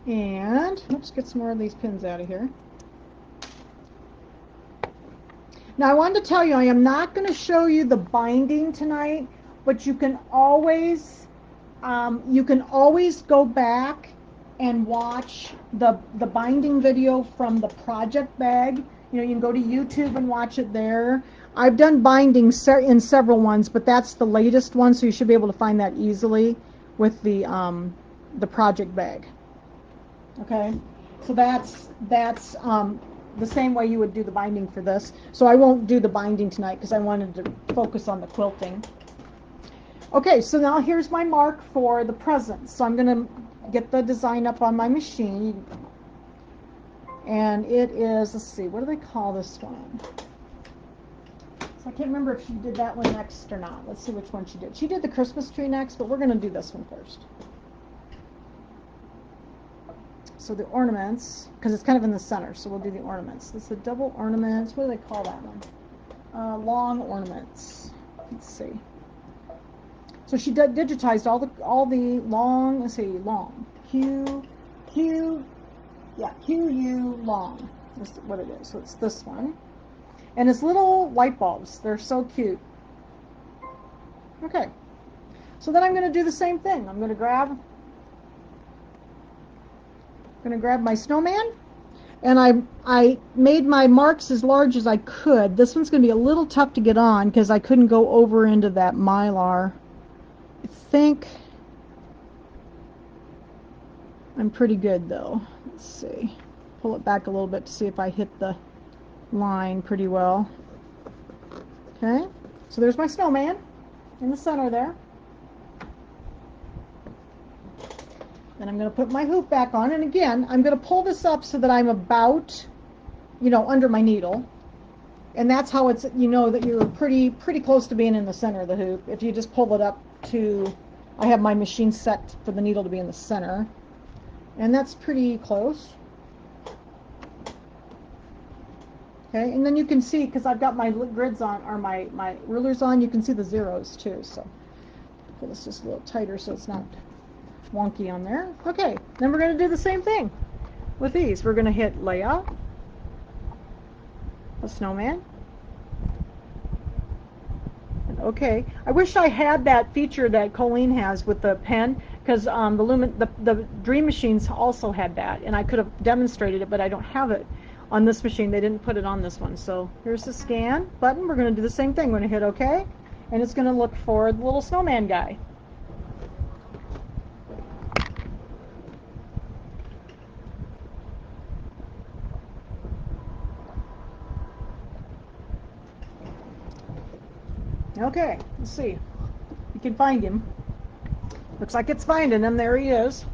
And let's get some more of these pins out of here. Now I wanted to tell you I am not going to show you the binding tonight, but you can always go back and watch the binding video from the project bag. You can go to YouTube and watch it there. I've done binding in several ones, but that's the latest one, so you should be able to find that easily with the project bag. Okay, so that's the same way you would do the binding for this. So I won't do the binding tonight because I wanted to focus on the quilting. Okay, so now here's my mark for the presents. So I'm going to get the design up on my machine. And it is, let's see, what do they call this one? It's I can't remember if she did that one next or not. Let's see which one she did. She did the Christmas tree next, but we're going to do this one first. So the ornaments, because it's kind of in the center, so we'll do the ornaments. This is a double ornaments. What do they call that one? Long ornaments. Let's see. So she digitized all the long. Let's see, long. Q, long. That's what it is. So it's this one. And it's little light bulbs. They're so cute. Okay. So then I'm going to do the same thing. I'm going to grab my snowman. And I made my marks as large as I could. This one's going to be a little tough to get on because I couldn't go over into that mylar. I think I'm pretty good though. Let's see. Pull it back a little bit to see if I hit the line pretty well. Okay, so there's my snowman in the center there. Then I'm going to put my hoop back on, and again, I'm going to pull this up so that I'm about, under my needle. And that's how it's, that you're pretty close to being in the center of the hoop. If you just pull it up to, I have my machine set for the needle to be in the center. And that's pretty close. Okay, and then you can see, because I've got my grids on, or my rulers on, you can see the zeros too. So pull this just a little tighter so it's not wonky on there. Okay, then we're going to do the same thing with these. We're going to hit layout, a snowman. Okay, I wish I had that feature that Colleen has with the pen, because the Dream Machines also had that, and I could have demonstrated it, but I don't have it on this machine. They didn't put it on this one. So here's the scan button. We're going to do the same thing. We're going to hit OK, and it's going to look for the little snowman guy. Okay, let's see. You can find him. Looks like it's finding him. There he is.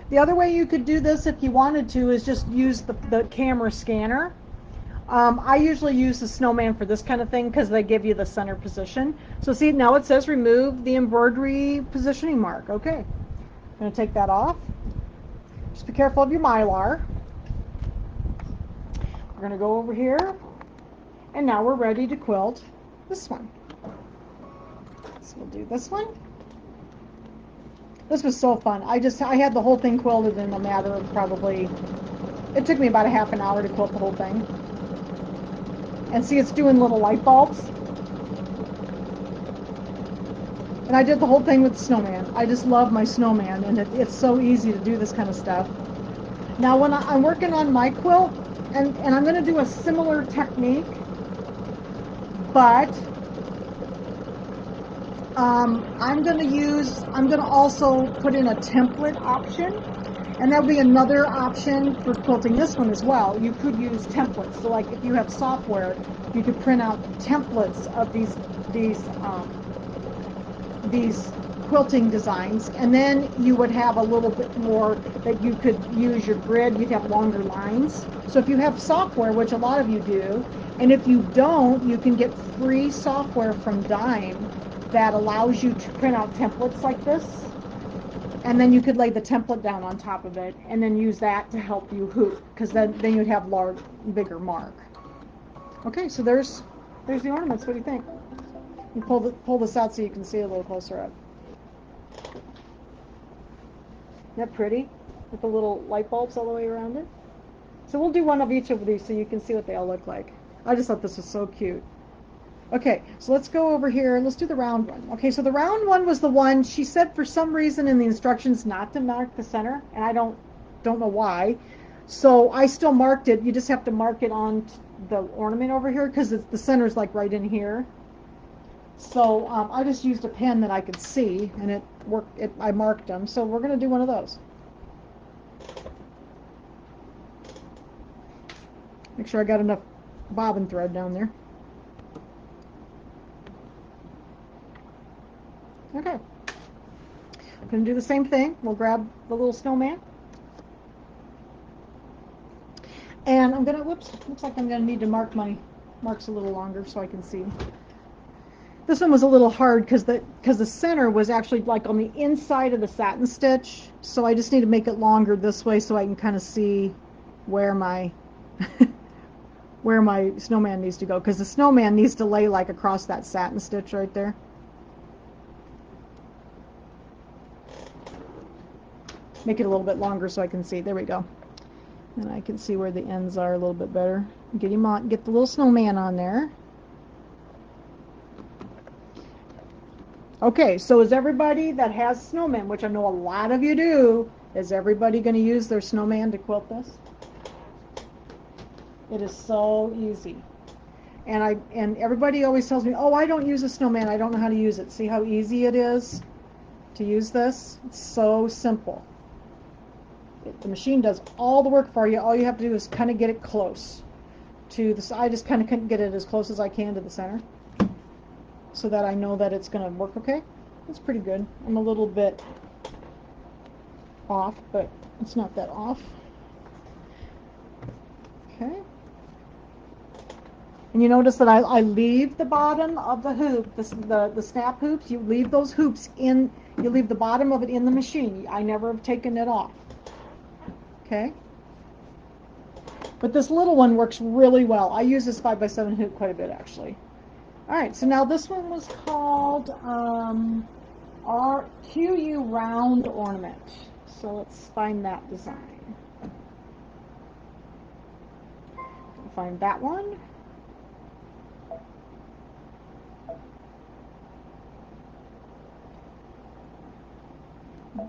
The other way you could do this if you wanted to is just use the camera scanner. I usually use the snowman for this kind of thing because they give you the center position. So see, now it says remove the embroidery positioning mark. Okay, I'm going to take that off. Just be careful of your mylar. We're going to go over here. And now we're ready to quilt this one. So we'll do this one. This was so fun. I had the whole thing quilted in a matter of probably, it took me about a half an hour to quilt the whole thing. And see, it's doing little light bulbs. And I did the whole thing with the snowman. I just love my snowman, and it's so easy to do this kind of stuff. Now when I'm working on my quilt, and I'm going to do a similar technique, but I'm going to also put in a template option, and there'll be another option for quilting this one as well. You could use templates. So like if you have software, you could print out templates of these quilting designs, and then you would have a little bit more that you could use your grid. You'd have longer lines. So if you have software, which a lot of you do, and if you don't, you can get free software from Dime that allows you to print out templates like this, and then you could lay the template down on top of it and then use that to help you hoop, because then you'd have bigger mark. Okay, so there's the ornaments. What do you think? You pull this out so you can see a little closer up. Isn't that pretty? With the little light bulbs all the way around it. So we'll do one of each of these so you can see what they all look like. I just thought this was so cute. Okay, so let's go over here and let's do the round one. Okay, so the round one was the one she said for some reason in the instructions not to mark the center, and I don't know why. So I still marked it. You just have to mark it on the ornament over here because the center's like right in here. So I just used a pen that I could see, and it worked. I marked them. So we're going to do one of those. Make sure I got enough bobbin thread down there. Okay. I'm going to do the same thing. We'll grab the little snowman. And I'm going to, whoops, looks like I'm going to need to mark my marks a little longer so I can see. This one was a little hard because the center was actually like on the inside of the satin stitch, so I just need to make it longer this way so I can kind of see where my where my snowman needs to go, because the snowman needs to lay like across that satin stitch right there. Make it a little bit longer so I can see. There we go. And I can see where the ends are a little bit better. Get him on, get the little snowman on there. Okay, so is everybody that has snowmen, which I know a lot of you do, is everybody going to use their snowman to quilt this? It is so easy. And everybody always tells me, oh, I don't use a snowman, I don't know how to use it. See how easy it is to use this? It's so simple. The machine does all the work for you. All you have to do is kind of get it close to the, I just kind of couldn't get it as close as I can to the center so that I know that it's going to work okay. It's pretty good. I'm a little bit off, but it's not that off. Okay. And you notice that I leave the bottom of the hoop, the snap hoops, you leave those hoops in, you leave the bottom of it in the machine. I never have taken it off. Okay? But this little one works really well. I use this 5x7 hoop quite a bit, actually. Alright, so now this one was called our QU Round Ornament. So let's find that design. Find that one.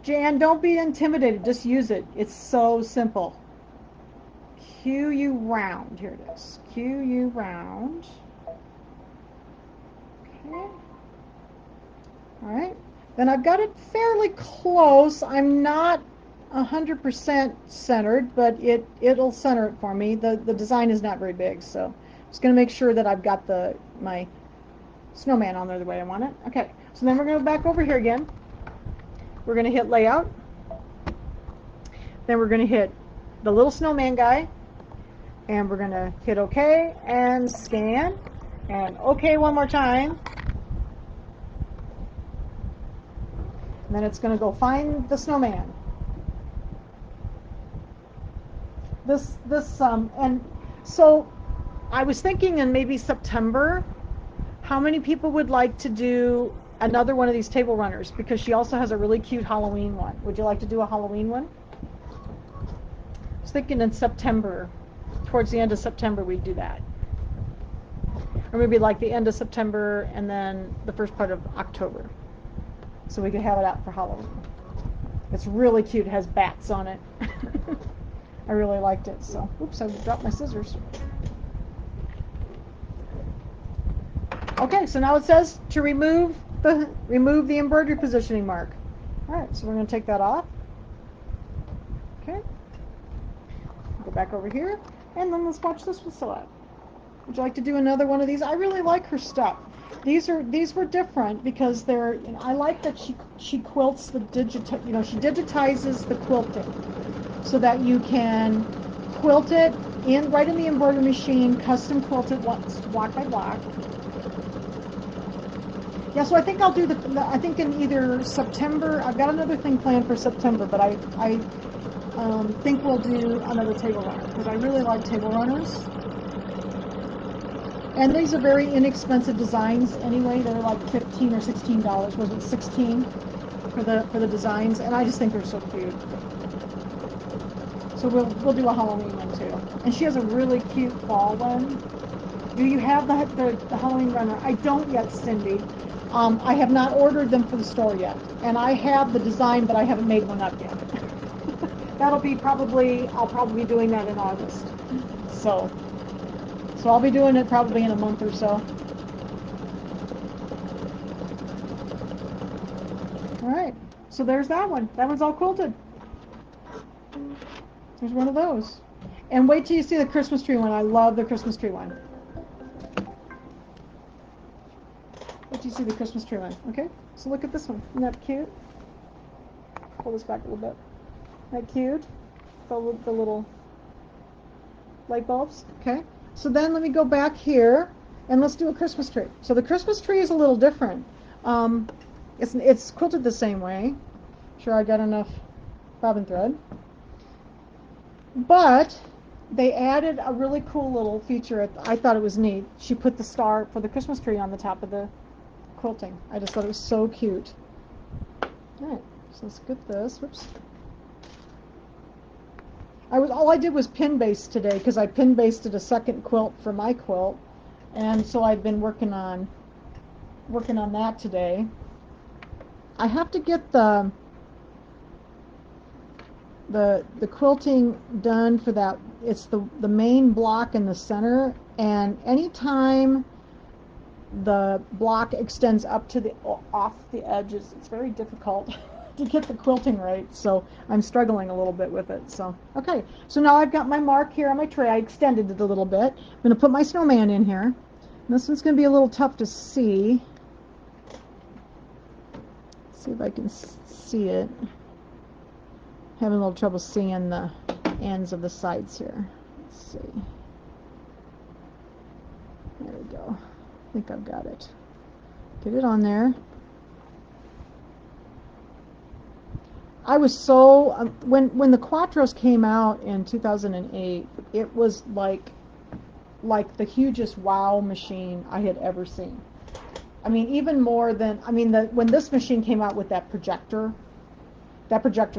Jan, don't be intimidated. Just use it. It's so simple. QU Round. Here it is. QU Round. Okay. Alright. Then I've got it fairly close. I'm not 100% centered, but it'll center it for me. The design is not very big, so I'm just going to make sure that I've got my snowman on there the way I want it. Okay. So then we're going to go back over here again. We're going to hit layout. Then we're going to hit the little snowman guy. And we're going to hit OK and scan. And OK one more time. And then it's going to go find the snowman. And so I was thinking in maybe September, how many people would like to do another one of these table runners, because she also has a really cute Halloween one. Would you like to do a Halloween one? I was thinking in September, towards the end of September, we'd do that. Or maybe like the end of September and then the first part of October. So we could have it out for Halloween. It's really cute. It has bats on it. I really liked it. So, oops, I dropped my scissors. Okay, so now it says to remove the embroidery positioning mark. All right, so we're going to take that off. Okay. Go back over here, and then let's watch this with Celeste. Would you like to do another one of these? I really like her stuff. These were different because they're. You know, I like that she quilts the she digitizes the quilting so that you can quilt it right in the embroidery machine, custom quilt it block by block. Yeah, so I think I'll do I think in either September. I've got another thing planned for September, but I think we'll do another table runner because I really like table runners. And these are very inexpensive designs anyway. They're like $15 or $16. Was it 16 for the designs? And I just think they're so cute. So we'll do a Halloween one too. And she has a really cute fall one. Do you have the Halloween runner? I don't yet, Cindy. I have not ordered them for the store yet. And I have the design, but I haven't made one up yet. I'll probably be doing that in August. So I'll be doing it probably in a month or so. All right. So there's that one. That one's all quilted. There's one of those. And wait till you see the Christmas tree one. I love the Christmas tree one. Wait till you see the Christmas tree one. Okay? So look at this one. Isn't that cute? Pull this back a little bit. Isn't that cute? The little light bulbs. Okay? So then let me go back here and let's do a Christmas tree. So the Christmas tree is a little different. It's quilted the same way. Sure, I got enough bobbin thread. But they added a really cool little feature. I thought it was neat. She put the star for the Christmas tree on the top of the quilting. I just thought it was so cute. Alright, so let's get this. Whoops. All I did was pin baste today because I pin basted a second quilt for my quilt, and so I've been working on that today. I have to get the quilting done for that. It's the main block in the center, and anytime the block extends up to off the edges, it's very difficult to get the quilting right, so I'm struggling a little bit with it. So okay, so now I've got my mark here on my tray. I extended it a little bit. I'm going to put my snowman in here. And this one's going to be a little tough to see. See if I can see it. Having a little trouble seeing the ends of the sides here. Let's see. There we go. I think I've got it. Get it on there. I was so when the Quattros came out in 2008, it was like the hugest wow machine I had ever seen. I mean, even more than when this machine came out with that projector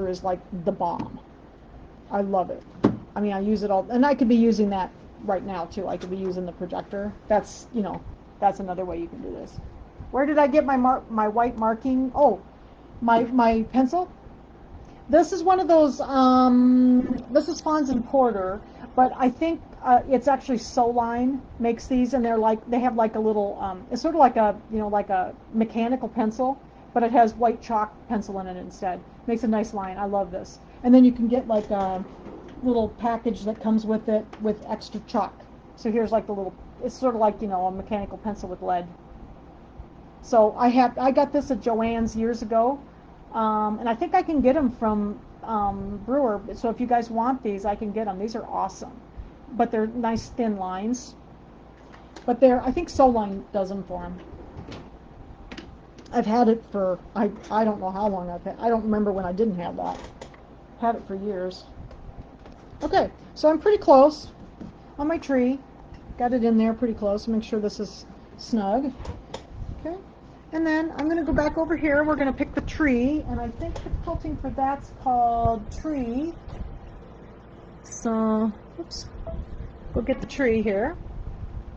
is like the bomb. I love it. I mean, I use it all, and I could be using that right now too. I could be using the projector. That's another way you can do this. Where did I get my white marking? Oh, my pencil. This is one of those, this is Fons and Porter, but I think it's actually Soline makes these, and they have like a little, it's sort of like a mechanical pencil, but it has white chalk pencil in it instead. Makes a nice line. I love this. And then you can get like a little package that comes with it with extra chalk. So here's like it's sort of like, a mechanical pencil with lead. So I got this at Joann's years ago. And I think I can get them from Brewer. So if you guys want these, I can get them. These are awesome. But they're nice thin lines. But I think Soline does them for them. I've had it for, I don't know how long I've had. I don't remember when I didn't have that. Had it for years. Okay, so I'm pretty close on my tree. Got it in there pretty close. Make sure this is snug. Okay. And then I'm going to go back over here. We're going to pick the tree, and I think the quilting for that's called Tree. So, oops. Go get the tree here.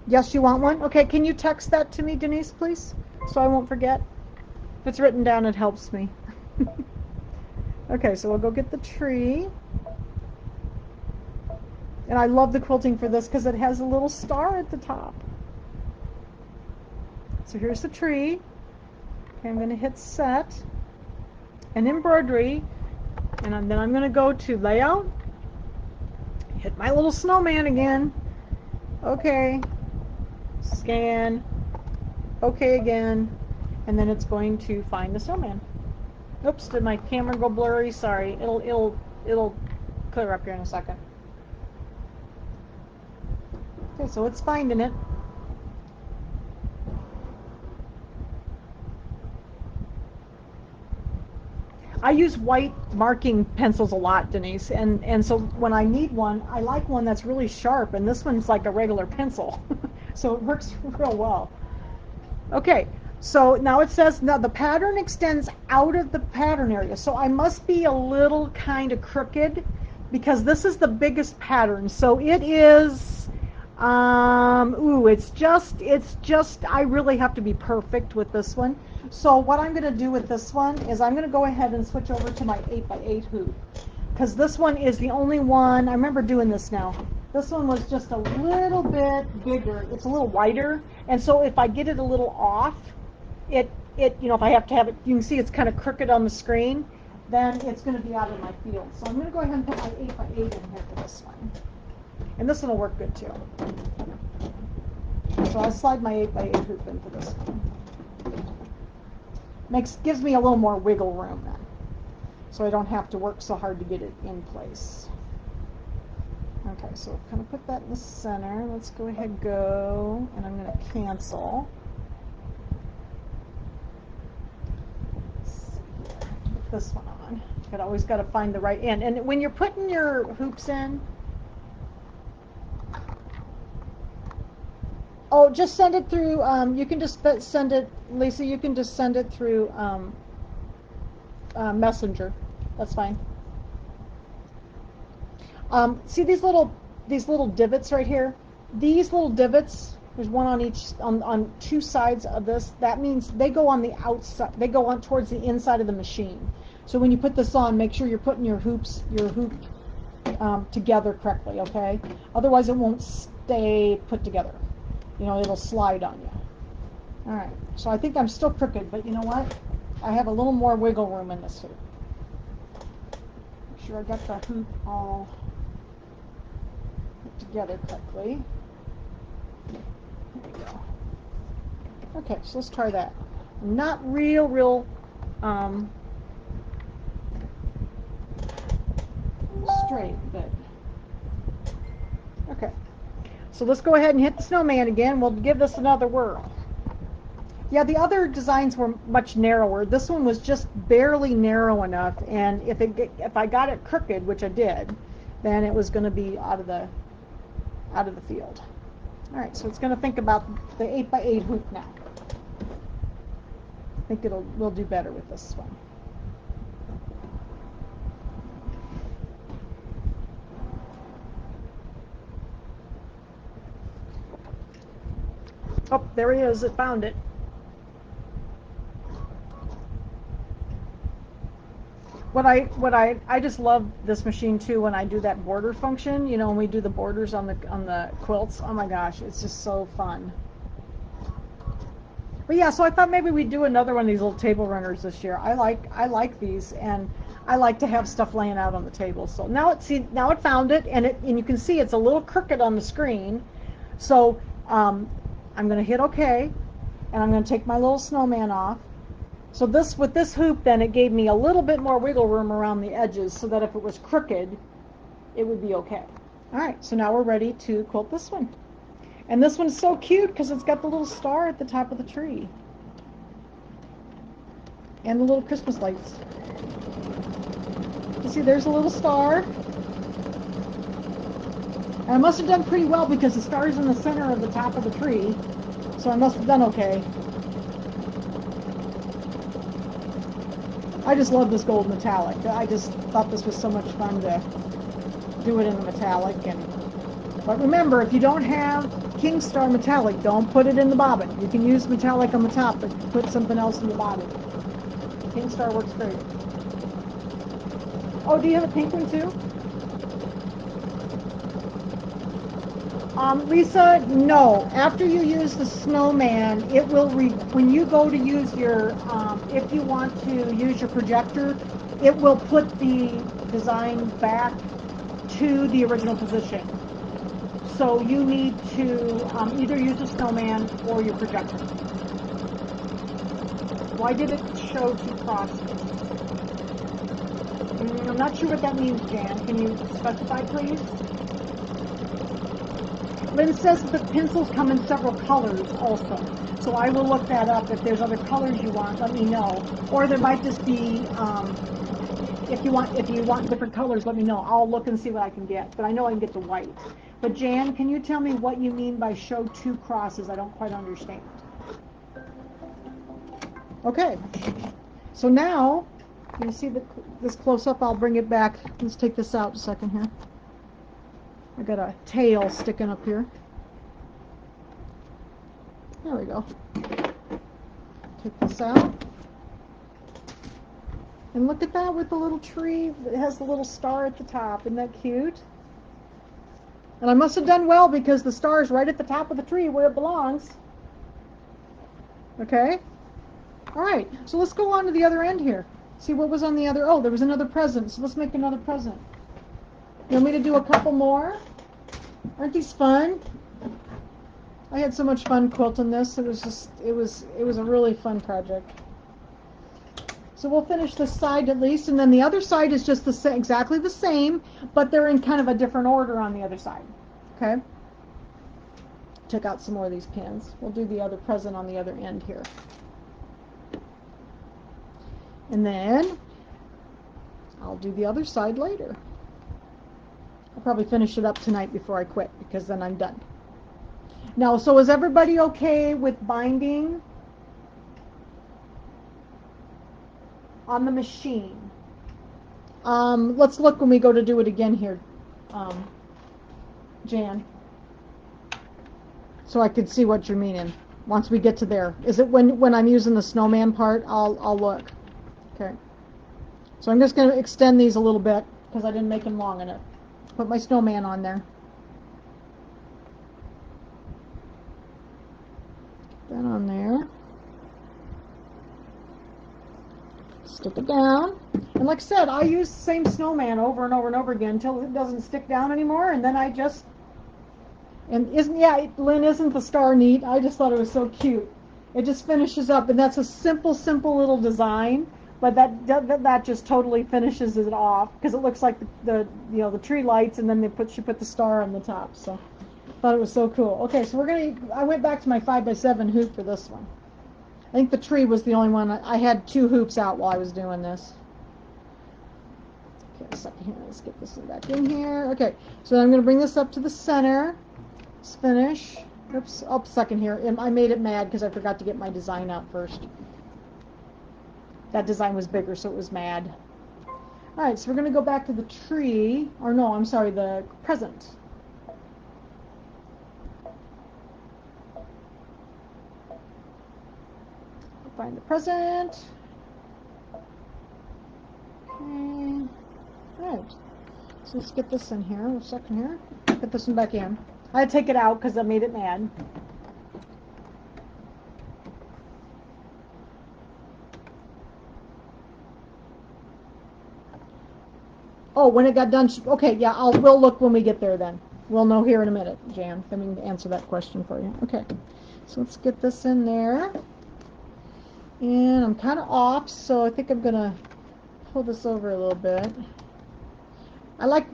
Yes, you want one? Okay, can you text that to me, Denise, please? So I won't forget. If it's written down, it helps me. Okay, so we'll go get the tree. And I love the quilting for this because it has a little star at the top. So here's the tree. Okay, I'm going to hit set and embroidery, and then I'm going to go to layout, hit my little snowman again. Okay, scan, okay again, and then it's going to find the snowman. Oops, did my camera go blurry? Sorry, it'll clear up here in a second. Okay, so it's finding it. I use white marking pencils a lot, Denise, and so when I need one, I like one that's really sharp, and this one's like a regular pencil, so it works real well. Okay, so now it says, now the pattern extends out of the pattern area, so I must be a little kind of crooked, because this is the biggest pattern, so it is, it's just, I really have to be perfect with this one. So what I'm going to do with this one is I'm going to go ahead and switch over to my 8x8 hoop, because this one is the only one, I remember doing this now. This one was just a little bit bigger. It's a little wider, and so if I get it a little off, if I have to have it, you can see it's kind of crooked on the screen, then it's going to be out of my field. So I'm going to go ahead and put my 8x8 in here for this one. And this one will work good too. So I'll slide my 8x8 hoop into this one. Gives me a little more wiggle room then, so I don't have to work so hard to get it in place. Okay, so kind of put that in the center. Let's go ahead and go, and I'm going to cancel. Put this one on. But always got to find the right end. And when you're putting your hoops in, oh, just send it through. You can just send it, Lisa. You can just send it through Messenger. That's fine. See these little divots right here? These little divots, there's one on each on two sides of this. That means they go on the outside. They go on towards the inside of the machine. So when you put this on, make sure you're putting your hoop together correctly, okay? Otherwise, it won't stay put together. You know, it'll slide on you. All right. So I think I'm still crooked, but you know what? I have a little more wiggle room in this hoop. Make sure I got the hoop all put together correctly. There we go. Okay, so let's try that. Not real straight, but okay. So let's go ahead and hit the snowman again. We'll give this another whirl. Yeah, the other designs were much narrower. This one was just barely narrow enough, and if I got it crooked, which I did, then it was going to be out of the field. All right, so it's going to think about the 8x8 hoop now. I think we'll do better with this one. Oh, there he is. It found it. I just love this machine too when I do that border function, you know, when we do the borders on the quilts. Oh my gosh, it's just so fun. But yeah, so I thought maybe we'd do another one of these little table runners this year. I like these, and I like to have stuff laying out on the table. So now it found it, and you can see it's a little crooked on the screen. So I'm going to hit OK, and I'm going to take my little snowman off. So with this hoop, then it gave me a little bit more wiggle room around the edges, so that if it was crooked, it would be okay. All right, so now we're ready to quilt this one. And this one's so cute because it's got the little star at the top of the tree. And the little Christmas lights. You see, there's a little star. And I must have done pretty well because the star's in the center of the top of the tree. So I must have done okay. I just love this gold metallic. I just thought this was so much fun to do it in the metallic. But remember, if you don't have King Star metallic, don't put it in the bobbin. You can use metallic on the top, but put something else in the bobbin. King Star works great. Oh, do you have a pink one too? Lisa, no. After you use the snowman, it will when you go to use your, if you want to use your projector, it will put the design back to the original position. So you need to either use a snowman or your projector. Why did it show two crosses? I'm not sure what that means, Jan. Can you specify, please? Lynn says that the pencils come in several colors also. So I will look that up. If there's other colors you want, let me know. Or there might just be, if you want different colors, let me know. I'll look and see what I can get. But I know I can get the white. But Jan, can you tell me what you mean by show two crosses? I don't quite understand. Okay. So now, you see this close up? I'll bring it back. Let's take this out a second here. I got a tail sticking up here. There we go. Take this out. And look at that with the little tree. It has the little star at the top. Isn't that cute? And I must have done well because the star is right at the top of the tree where it belongs. Okay? All right. So let's go on to the other end here. See what was on the other. Oh, there was another present. So let's make another present. You want me to do a couple more? Aren't these fun? I had so much fun quilting this. It was a really fun project. So we'll finish this side at least, and then the other side is just exactly the same, but they're in kind of a different order on the other side. Okay? Check out some more of these pins. We'll do the other present on the other end here. And then I'll do the other side later. I'll probably finish it up tonight before I quit, because then I'm done. Now, so is everybody okay with binding on the machine? Let's look when we go to do it again here, Jan, so I can see what you're meaning once we get to there. Is it when I'm using the snowman part? I'll look. Okay. So I'm just going to extend these a little bit because I didn't make them long enough. Put my snowman on there. Put that on there. Stick it down. And like I said, I use the same snowman over and over and over again until it doesn't stick down anymore, and then I just... And Lynn, isn't the star neat? I just thought it was so cute. It just finishes up, and that's a simple little design, but that just totally finishes it off because it looks like the tree lights, and then she put the star on the top. So I thought it was so cool. Okay, so I went back to my 5x7 hoop for this one. I think the tree was the only one. I had 2 hoops out while I was doing this. Okay, a second here. Let's get this one back in here. Okay, so I'm going to bring this up to the center. Let's finish. Oops, up second here. I made it mad because I forgot to get my design out first. That design was bigger, so it was mad. Alright, so we're going to go back to the tree. Or no, I'm sorry, the present. Find the present. Okay. Alright. So let's get this in here. A second here. Get this one back in. I had to take it out because I made it mad. Oh, when it got done. Okay, yeah, we'll look when we get there then. We'll know here in a minute, Jan. Then we can answer that question for you. Okay. So let's get this in there. And I'm kind of off, so I think I'm going to pull this over a little bit.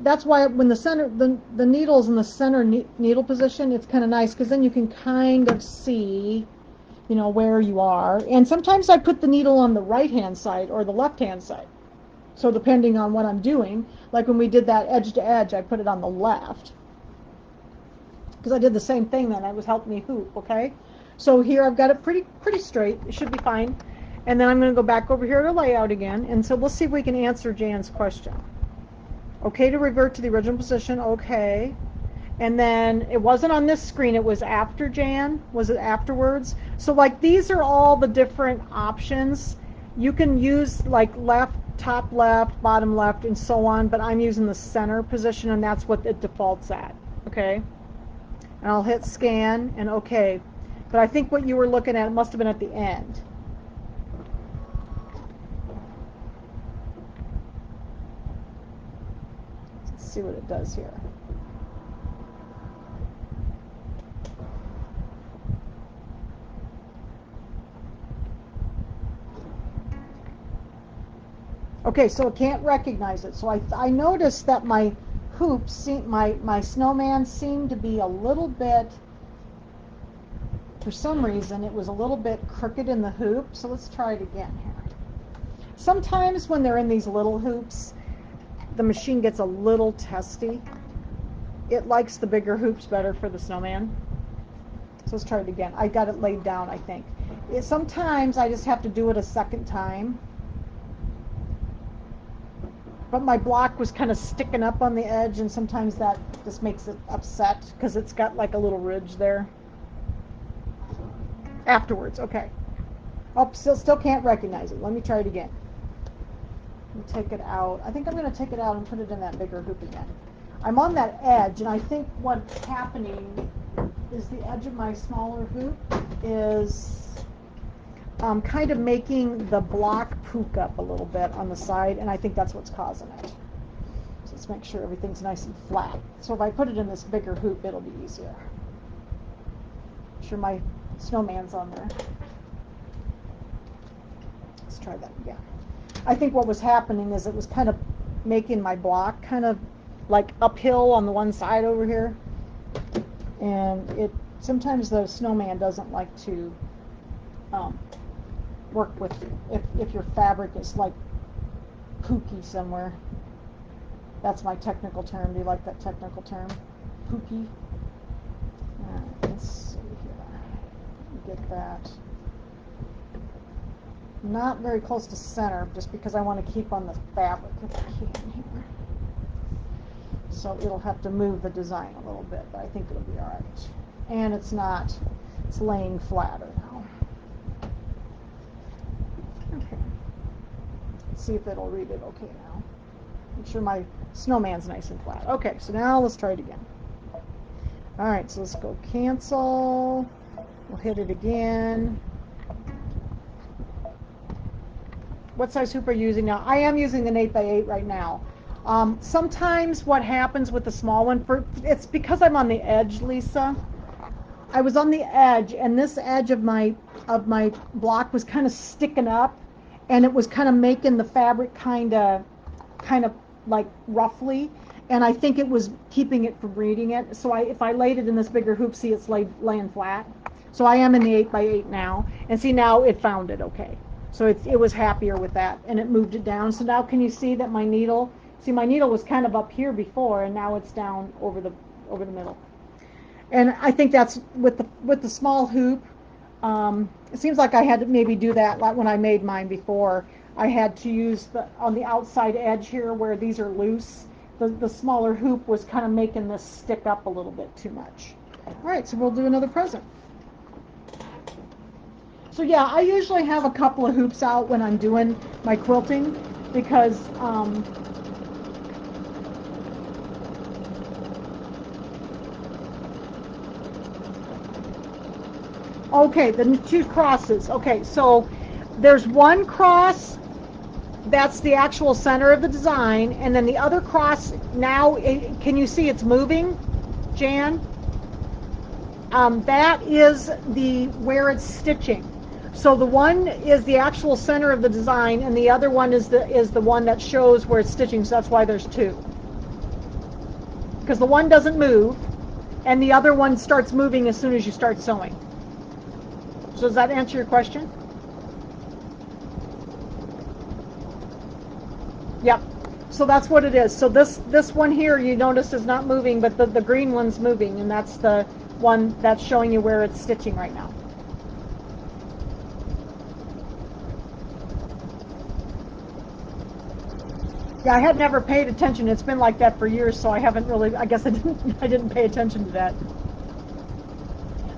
That's why when the needle's in the center needle position, it's kind of nice because then you can kind of see, where you are. And sometimes I put the needle on the right-hand side or the left-hand side. So depending on what I'm doing, like when we did that edge to edge, I put it on the left. Because I did the same thing then. It was helping me hoop, okay? So here I've got it pretty straight. It should be fine. And then I'm going to go back over here to layout again. And so we'll see if we can answer Jan's question. Okay to revert to the original position, okay. And then it wasn't on this screen, it was after Jan. Was it afterwards? So like these are all the different options. You can use like left, top left, bottom left, and so on, but I'm using the center position, and that's what it defaults at, okay? And I'll hit scan and okay. But I think what you were looking at must have been at the end. See what it does here. Okay, so it can't recognize it. So I noticed that my hoops, my snowman seemed to be a little bit, for some reason, it was a little bit crooked in the hoop. So let's try it again here. Sometimes when they're in these little hoops, the machine gets a little testy. It likes the bigger hoops better for the snowman. So let's try it again. I got it laid down, I think. Sometimes I just have to do it a second time. But my block was kind of sticking up on the edge, and sometimes that just makes it upset because it's got like a little ridge there. Afterwards, okay. Oh, still can't recognize it. Let me try it again. Take it out. I think I'm going to take it out and put it in that bigger hoop again. I'm on that edge, and I think what's happening is the edge of my smaller hoop is kind of making the block pook up a little bit on the side, and I think that's what's causing it. So let's make sure everything's nice and flat. So if I put it in this bigger hoop, it'll be easier. Make sure my snowman's on there. Let's try that again. I think what was happening is it was kind of making my block kind of like uphill on the one side over here. And it sometimes the snowman doesn't like to work with if your fabric is like pooky somewhere. That's my technical term. Do you like that technical term? Pooky. Let's see here. Get that. Not very close to center, just because I want to keep on the fabric if I can here. So it'll have to move the design a little bit, but I think it'll be all right. And it's not, it's laying flatter now. Okay. Let's see if it'll read it okay now. Make sure my snowman's nice and flat. Okay, so now let's try it again. All right, so let's go cancel. We'll hit it again. What size hoop are you using now? I am using an 8x8 right now. Sometimes what happens with the small one, it's because I'm on the edge, Lisa. I was on the edge, and this edge of my block was kind of sticking up, and it was kind of making the fabric kind of like roughly, and I think it was keeping it from reading it. So if I laid it in this bigger hoop, see it's laying flat. So I am in the 8x8 now, and see now it found it okay. So it was happier with that, and it moved it down. So now can you see that my needle? See, my needle was kind of up here before, and now it's down over the middle. And I think that's with the small hoop. It seems like I had to maybe do that like when I made mine before. I had to use on the outside edge here where these are loose. The smaller hoop was kind of making this stick up a little bit too much. All right, so we'll do another present. So yeah, I usually have a couple of hoops out when I'm doing my quilting because okay, the two crosses. Okay, so there's one cross that's the actual center of the design, and then the other cross now, can you see it's moving, Jan? That is where it's stitching. So the one is the actual center of the design, and the other one is the one that shows where it's stitching. So that's why there's two. Because the one doesn't move, and the other one starts moving as soon as you start sewing. So does that answer your question? Yep. So that's what it is. So this one here you notice is not moving, but the green one's moving, and that's the one that's showing you where it's stitching right now. Yeah, I had never paid attention. It's been like that for years, so I haven't really, I guess I didn't pay attention to that.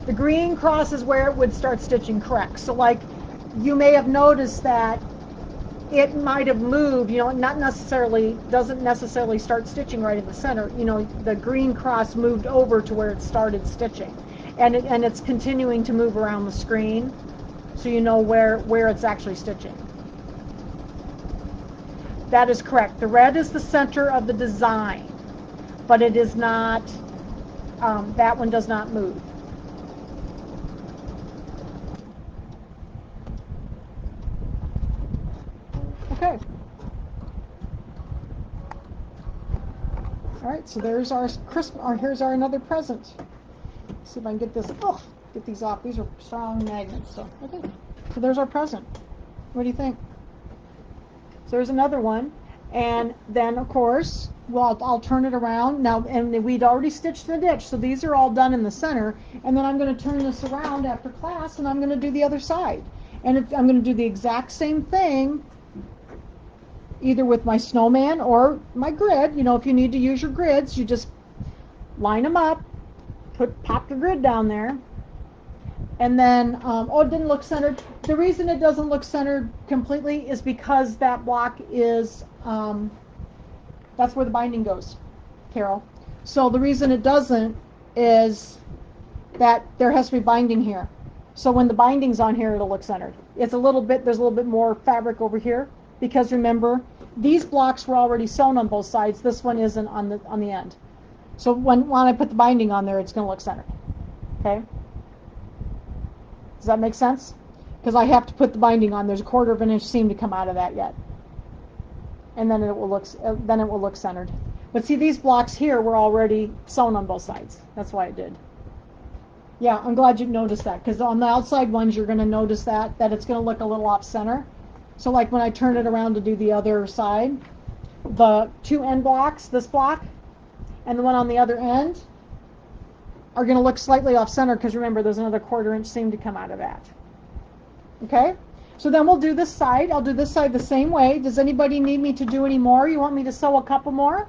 The green cross is where it would start stitching, correct. So like you may have noticed that it might have moved, doesn't necessarily start stitching right in the center. The green cross moved over to where it started stitching. And it's continuing to move around the screen, so you know where it's actually stitching. That is correct. The red is the center of the design, but it is not, that one does not move. Okay. All right, so there's our here's our another present. Let's see if I can get these off. These are strong magnets. So okay. So there's our present. What do you think? So there's another one, and then of course, well, I'll turn it around now, and we'd already stitched the ditch, so these are all done in the center, and then I'm going to turn this around after class, and I'm going to do the other side, and I'm going to do the exact same thing, either with my snowman or my grid. If you need to use your grids, you just line them up, pop your grid down there. And then, it didn't look centered. The reason it doesn't look centered completely is because that block is, that's where the binding goes, Carol. So the reason it doesn't is that there has to be binding here. So when the binding's on here, it'll look centered. There's a little bit more fabric over here, because remember, these blocks were already sewn on both sides. This one isn't on the end. So when I put the binding on there, it's going to look centered. Okay? Does that make sense? Because I have to put the binding on. There's a 1/4 inch seam to come out of that yet. and then it will look centered. But see, these blocks here were already sewn on both sides. That's why it did. Yeah, I'm glad you noticed that, because on the outside ones you're going to notice that it's going to look a little off center. So like when I turn it around to do the other side, the two end blocks, this block and the one on the other end, are going to look slightly off center, because remember there's another 1/4 inch seam to come out of that. Okay, so then we'll do this side. I'll do this side the same way. Does anybody need me to do any more? You want me to sew a couple more?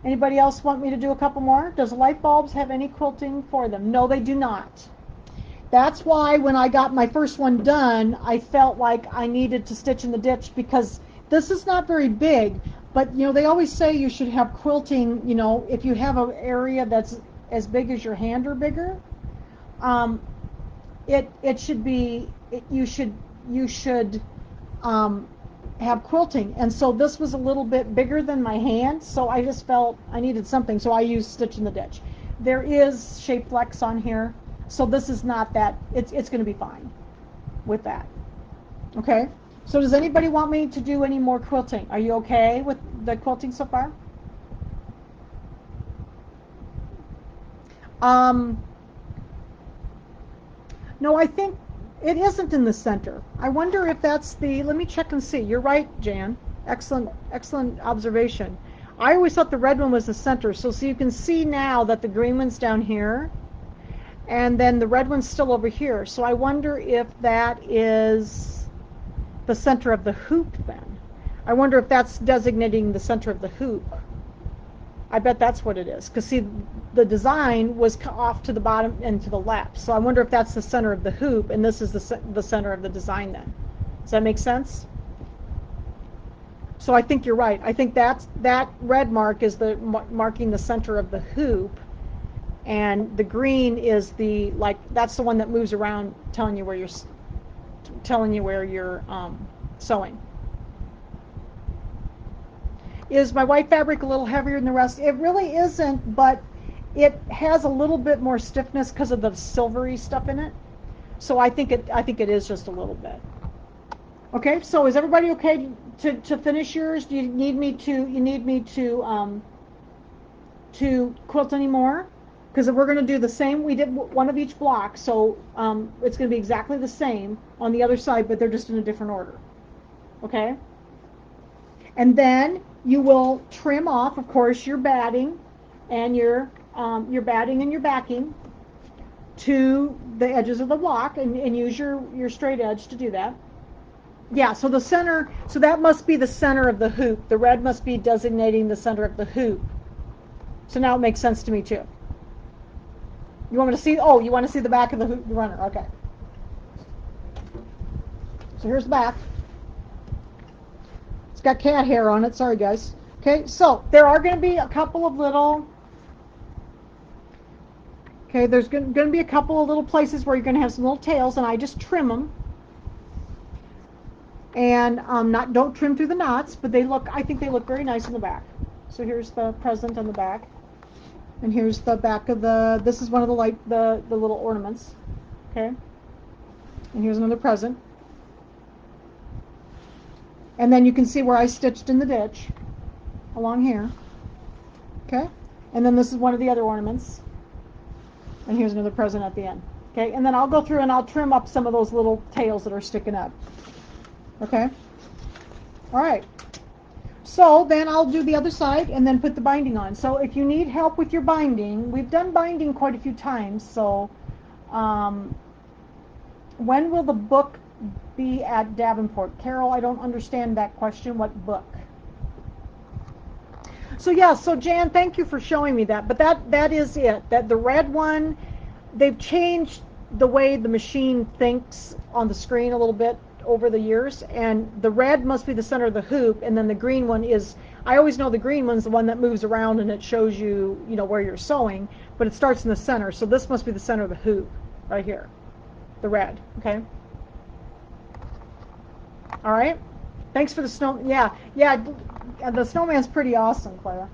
Anybody else want me to do a couple more? Does light bulbs have any quilting for them? No, they do not. That's why when I got my first one done, I felt like I needed to stitch in the ditch, because this is not very big, but you know, they always say you should have quilting, you know, if you have an area that's as big as your hand or bigger, it should be, you should have quilting. And so this was a little bit bigger than my hand, so I just felt I needed something, so I used stitch in the ditch. There is shape flex on here, so this is not that, it's going to be fine with that. Okay, so does anybody want me to do any more quilting? Are you okay with the quilting so far? No, I think it isn't in the center. I wonder if that's the, let me check and see. You're right, Jan. Excellent observation. I always thought the red one was the center. So you can see now that the green one's down here, and then the red one's still over here. So I wonder if that is the center of the hoop then. I wonder if that's designating the center of the hoop. I bet that's what it is, because see, the design was off to the bottom and to the left. So I wonder if that's the center of the hoop, and this is the center of the design then. Does that make sense? So I think you're right. I think that red mark is the marking the center of the hoop, and the green is the, like, that's the one that moves around, telling you where you're sewing. Is my white fabric a little heavier than the rest? It really isn't, but it has a little bit more stiffness because of the silvery stuff in it. So I think it is just a little bit. Okay, so is everybody okay to finish yours? Do you need me to quilt any more? Because we're going to do the same. We did one of each block, so it's going to be exactly the same on the other side, but they're just in a different order. Okay? And then you will trim off, of course, your batting and your backing to the edges of the block, and use your straight edge to do that. Yeah, so the center, so that must be the center of the hoop. The red must be designating the center of the hoop. So now it makes sense to me too. You want me to see? Oh, you want to see the back of the hoop runner? Okay. So here's the back. It's got cat hair on it. Sorry, guys. Okay, so there are going to be a couple of little. Okay, there's going to be a couple of little places where you're going to have some little tails, and I just trim them. And don't trim through the knots, but I think they look very nice in the back. So here's the present on the back, and here's the back of this is one of the little ornaments. Okay, and here's another present. And then you can see where I stitched in the ditch along here. Okay, and then this is one of the other ornaments, and here's another present at the end. Okay, and then I'll go through and I'll trim up some of those little tails that are sticking up. Okay, all right, so then I'll do the other side and then put the binding on. So if you need help with your binding, we've done binding quite a few times, so when will the book be at Davenport? Carol, I don't understand that question. What book? So yeah, so Jan, thank you for showing me that, but that is it. That the red one, they've changed the way the machine thinks on the screen a little bit over the years, and the red must be the center of the hoop, and then the green one is, I always know the green one's the one that moves around and it shows you, where you're sewing, but it starts in the center, so this must be the center of the hoop right here, the red. Okay, all right, thanks for the snow. Yeah, the snowman's pretty awesome, Clara.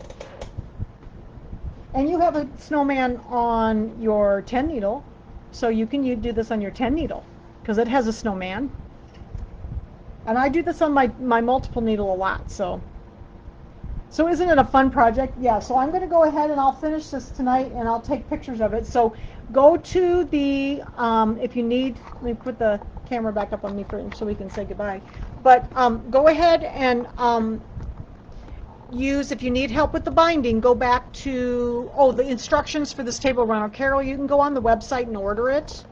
And you have a snowman on your 10 needle, so you do this on your 10 needle, because it has a snowman. And you have a snowman on your 10 needle, so you can do this on your 10 needle, because it has a snowman. And you have a snowman on your 10 needle, so you can do this on your 10 needle, because it has a snowman. And you have a snowman on your 10 needle, so you can do this on your 10 needle, because it has a snowman. And you have a snowman on your 10 needle, so you can do this on your 10 needle, because it has a snowman. And I do this on my multiple needle a lot, so isn't it a fun project? Yeah, so I'm going to go ahead and I'll finish this tonight and I'll take pictures of it. So go to the, if you need, let me put the camera back up on me so we can say goodbye. But go ahead and use, if you need help with the binding, go back to, the instructions for this table runner. Carol, you can go on the website and order it.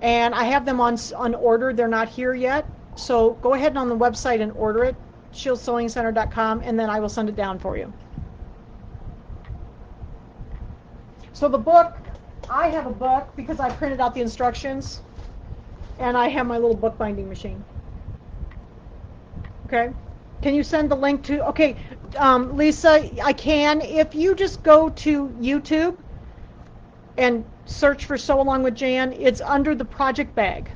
And I have them on order. They're not here yet. So go ahead and on the website and order it. ShieldSewingCenter.com, and then I will send it down for you. So the book, I have a book because I printed out the instructions, and I have my little bookbinding machine. Okay, can you send the link to? Okay, Lisa, I can. If you just go to YouTube and search for Sew Along with Jan, it's under the Project Bag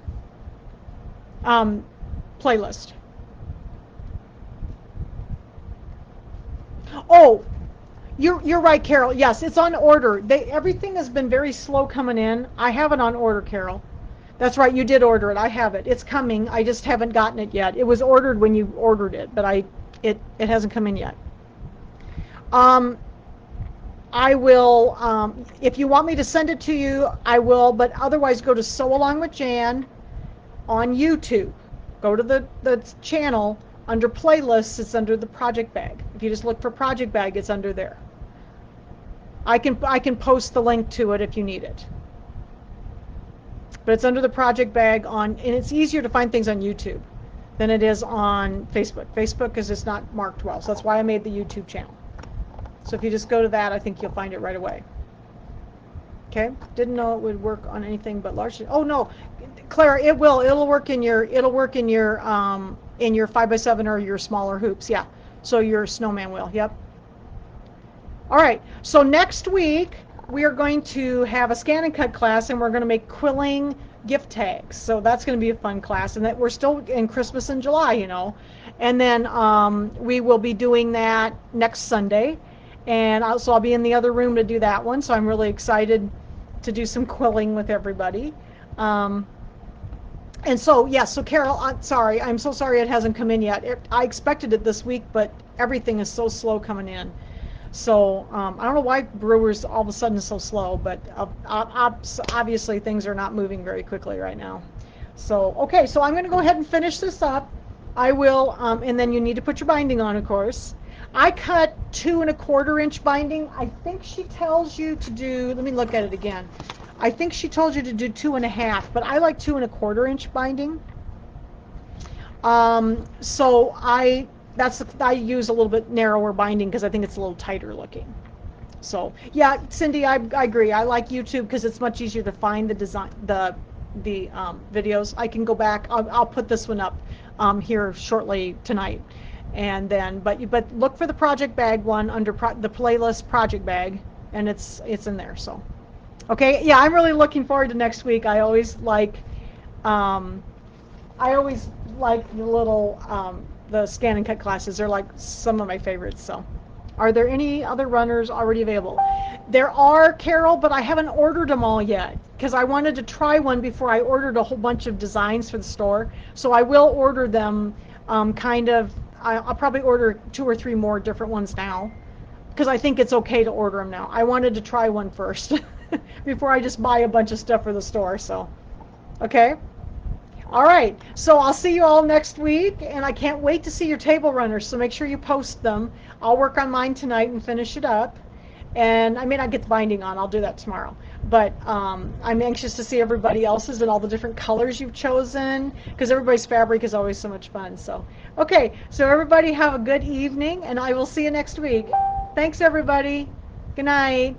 playlist. Oh, you're right, Carol. Yes, it's on order. Everything has been very slow coming in. I have it on order, Carol. That's right, you did order it. I have it. It's coming. I just haven't gotten it yet. It was ordered when you ordered it, but it hasn't come in yet. I will, if you want me to send it to you, I will, but otherwise go to Sew Along with Jan on YouTube. Go to the channel. Under playlists, it's under the Project Bag. If you just look for Project Bag, it's under there. I can post the link to it if you need it. But it's under the Project Bag and it's easier to find things on YouTube than it is on Facebook. Facebook is just not marked well, so that's why I made the YouTube channel. So if you just go to that, I think you'll find it right away. Okay, didn't know it would work on anything but large. Oh no, Clara, it will. It'll work in your 5x7 or your smaller hoops. Yeah. So your snowman will. Yep. All right. So next week we are going to have a scan and cut class, and we're going to make quilling gift tags. So that's going to be a fun class, and that we're still in Christmas in July, you know. And then we will be doing that next Sunday, and I'll be in the other room to do that one. So I'm really excited to do some quilling with everybody. And so, yeah, so Carol, I'm so sorry it hasn't come in yet. I expected it this week, but everything is so slow coming in. So I don't know why Brewers all of a sudden is so slow, but obviously things are not moving very quickly right now. So, okay, so I'm going to go ahead and finish this up. I will, and then you need to put your binding on, of course. I cut 2 1/4 inch binding. I think she tells you to do, let me look at it again. I think she told you to do 2 1/2, but I like 2 1/4 inch binding. So I use a little bit narrower binding because I think it's a little tighter looking. So yeah, Cindy, I agree. I like YouTube because it's much easier to find the design, the videos. I can go back. I'll put this one up here shortly tonight, and then but look for the Project Bag one under the playlist Project Bag, and it's in there. So. Okay, yeah, I'm really looking forward to next week. I always like the little the scan and cut classes. They're like some of my favorites. So, are there any other runners already available? There are, Carol, but I haven't ordered them all yet because I wanted to try one before I ordered a whole bunch of designs for the store. So I will order them. I'll probably order 2 or 3 more different ones now because I think it's okay to order them now. I wanted to try one first. Before I just buy a bunch of stuff for the store. So, okay. All right. So I'll see you all next week, and I can't wait to see your table runners. So make sure you post them. I'll work on mine tonight and finish it up. And I may not get the binding on. I'll do that tomorrow. But I'm anxious to see everybody else's and all the different colors you've chosen because everybody's fabric is always so much fun. So, okay. So everybody have a good evening, and I will see you next week. Thanks, everybody. Good night.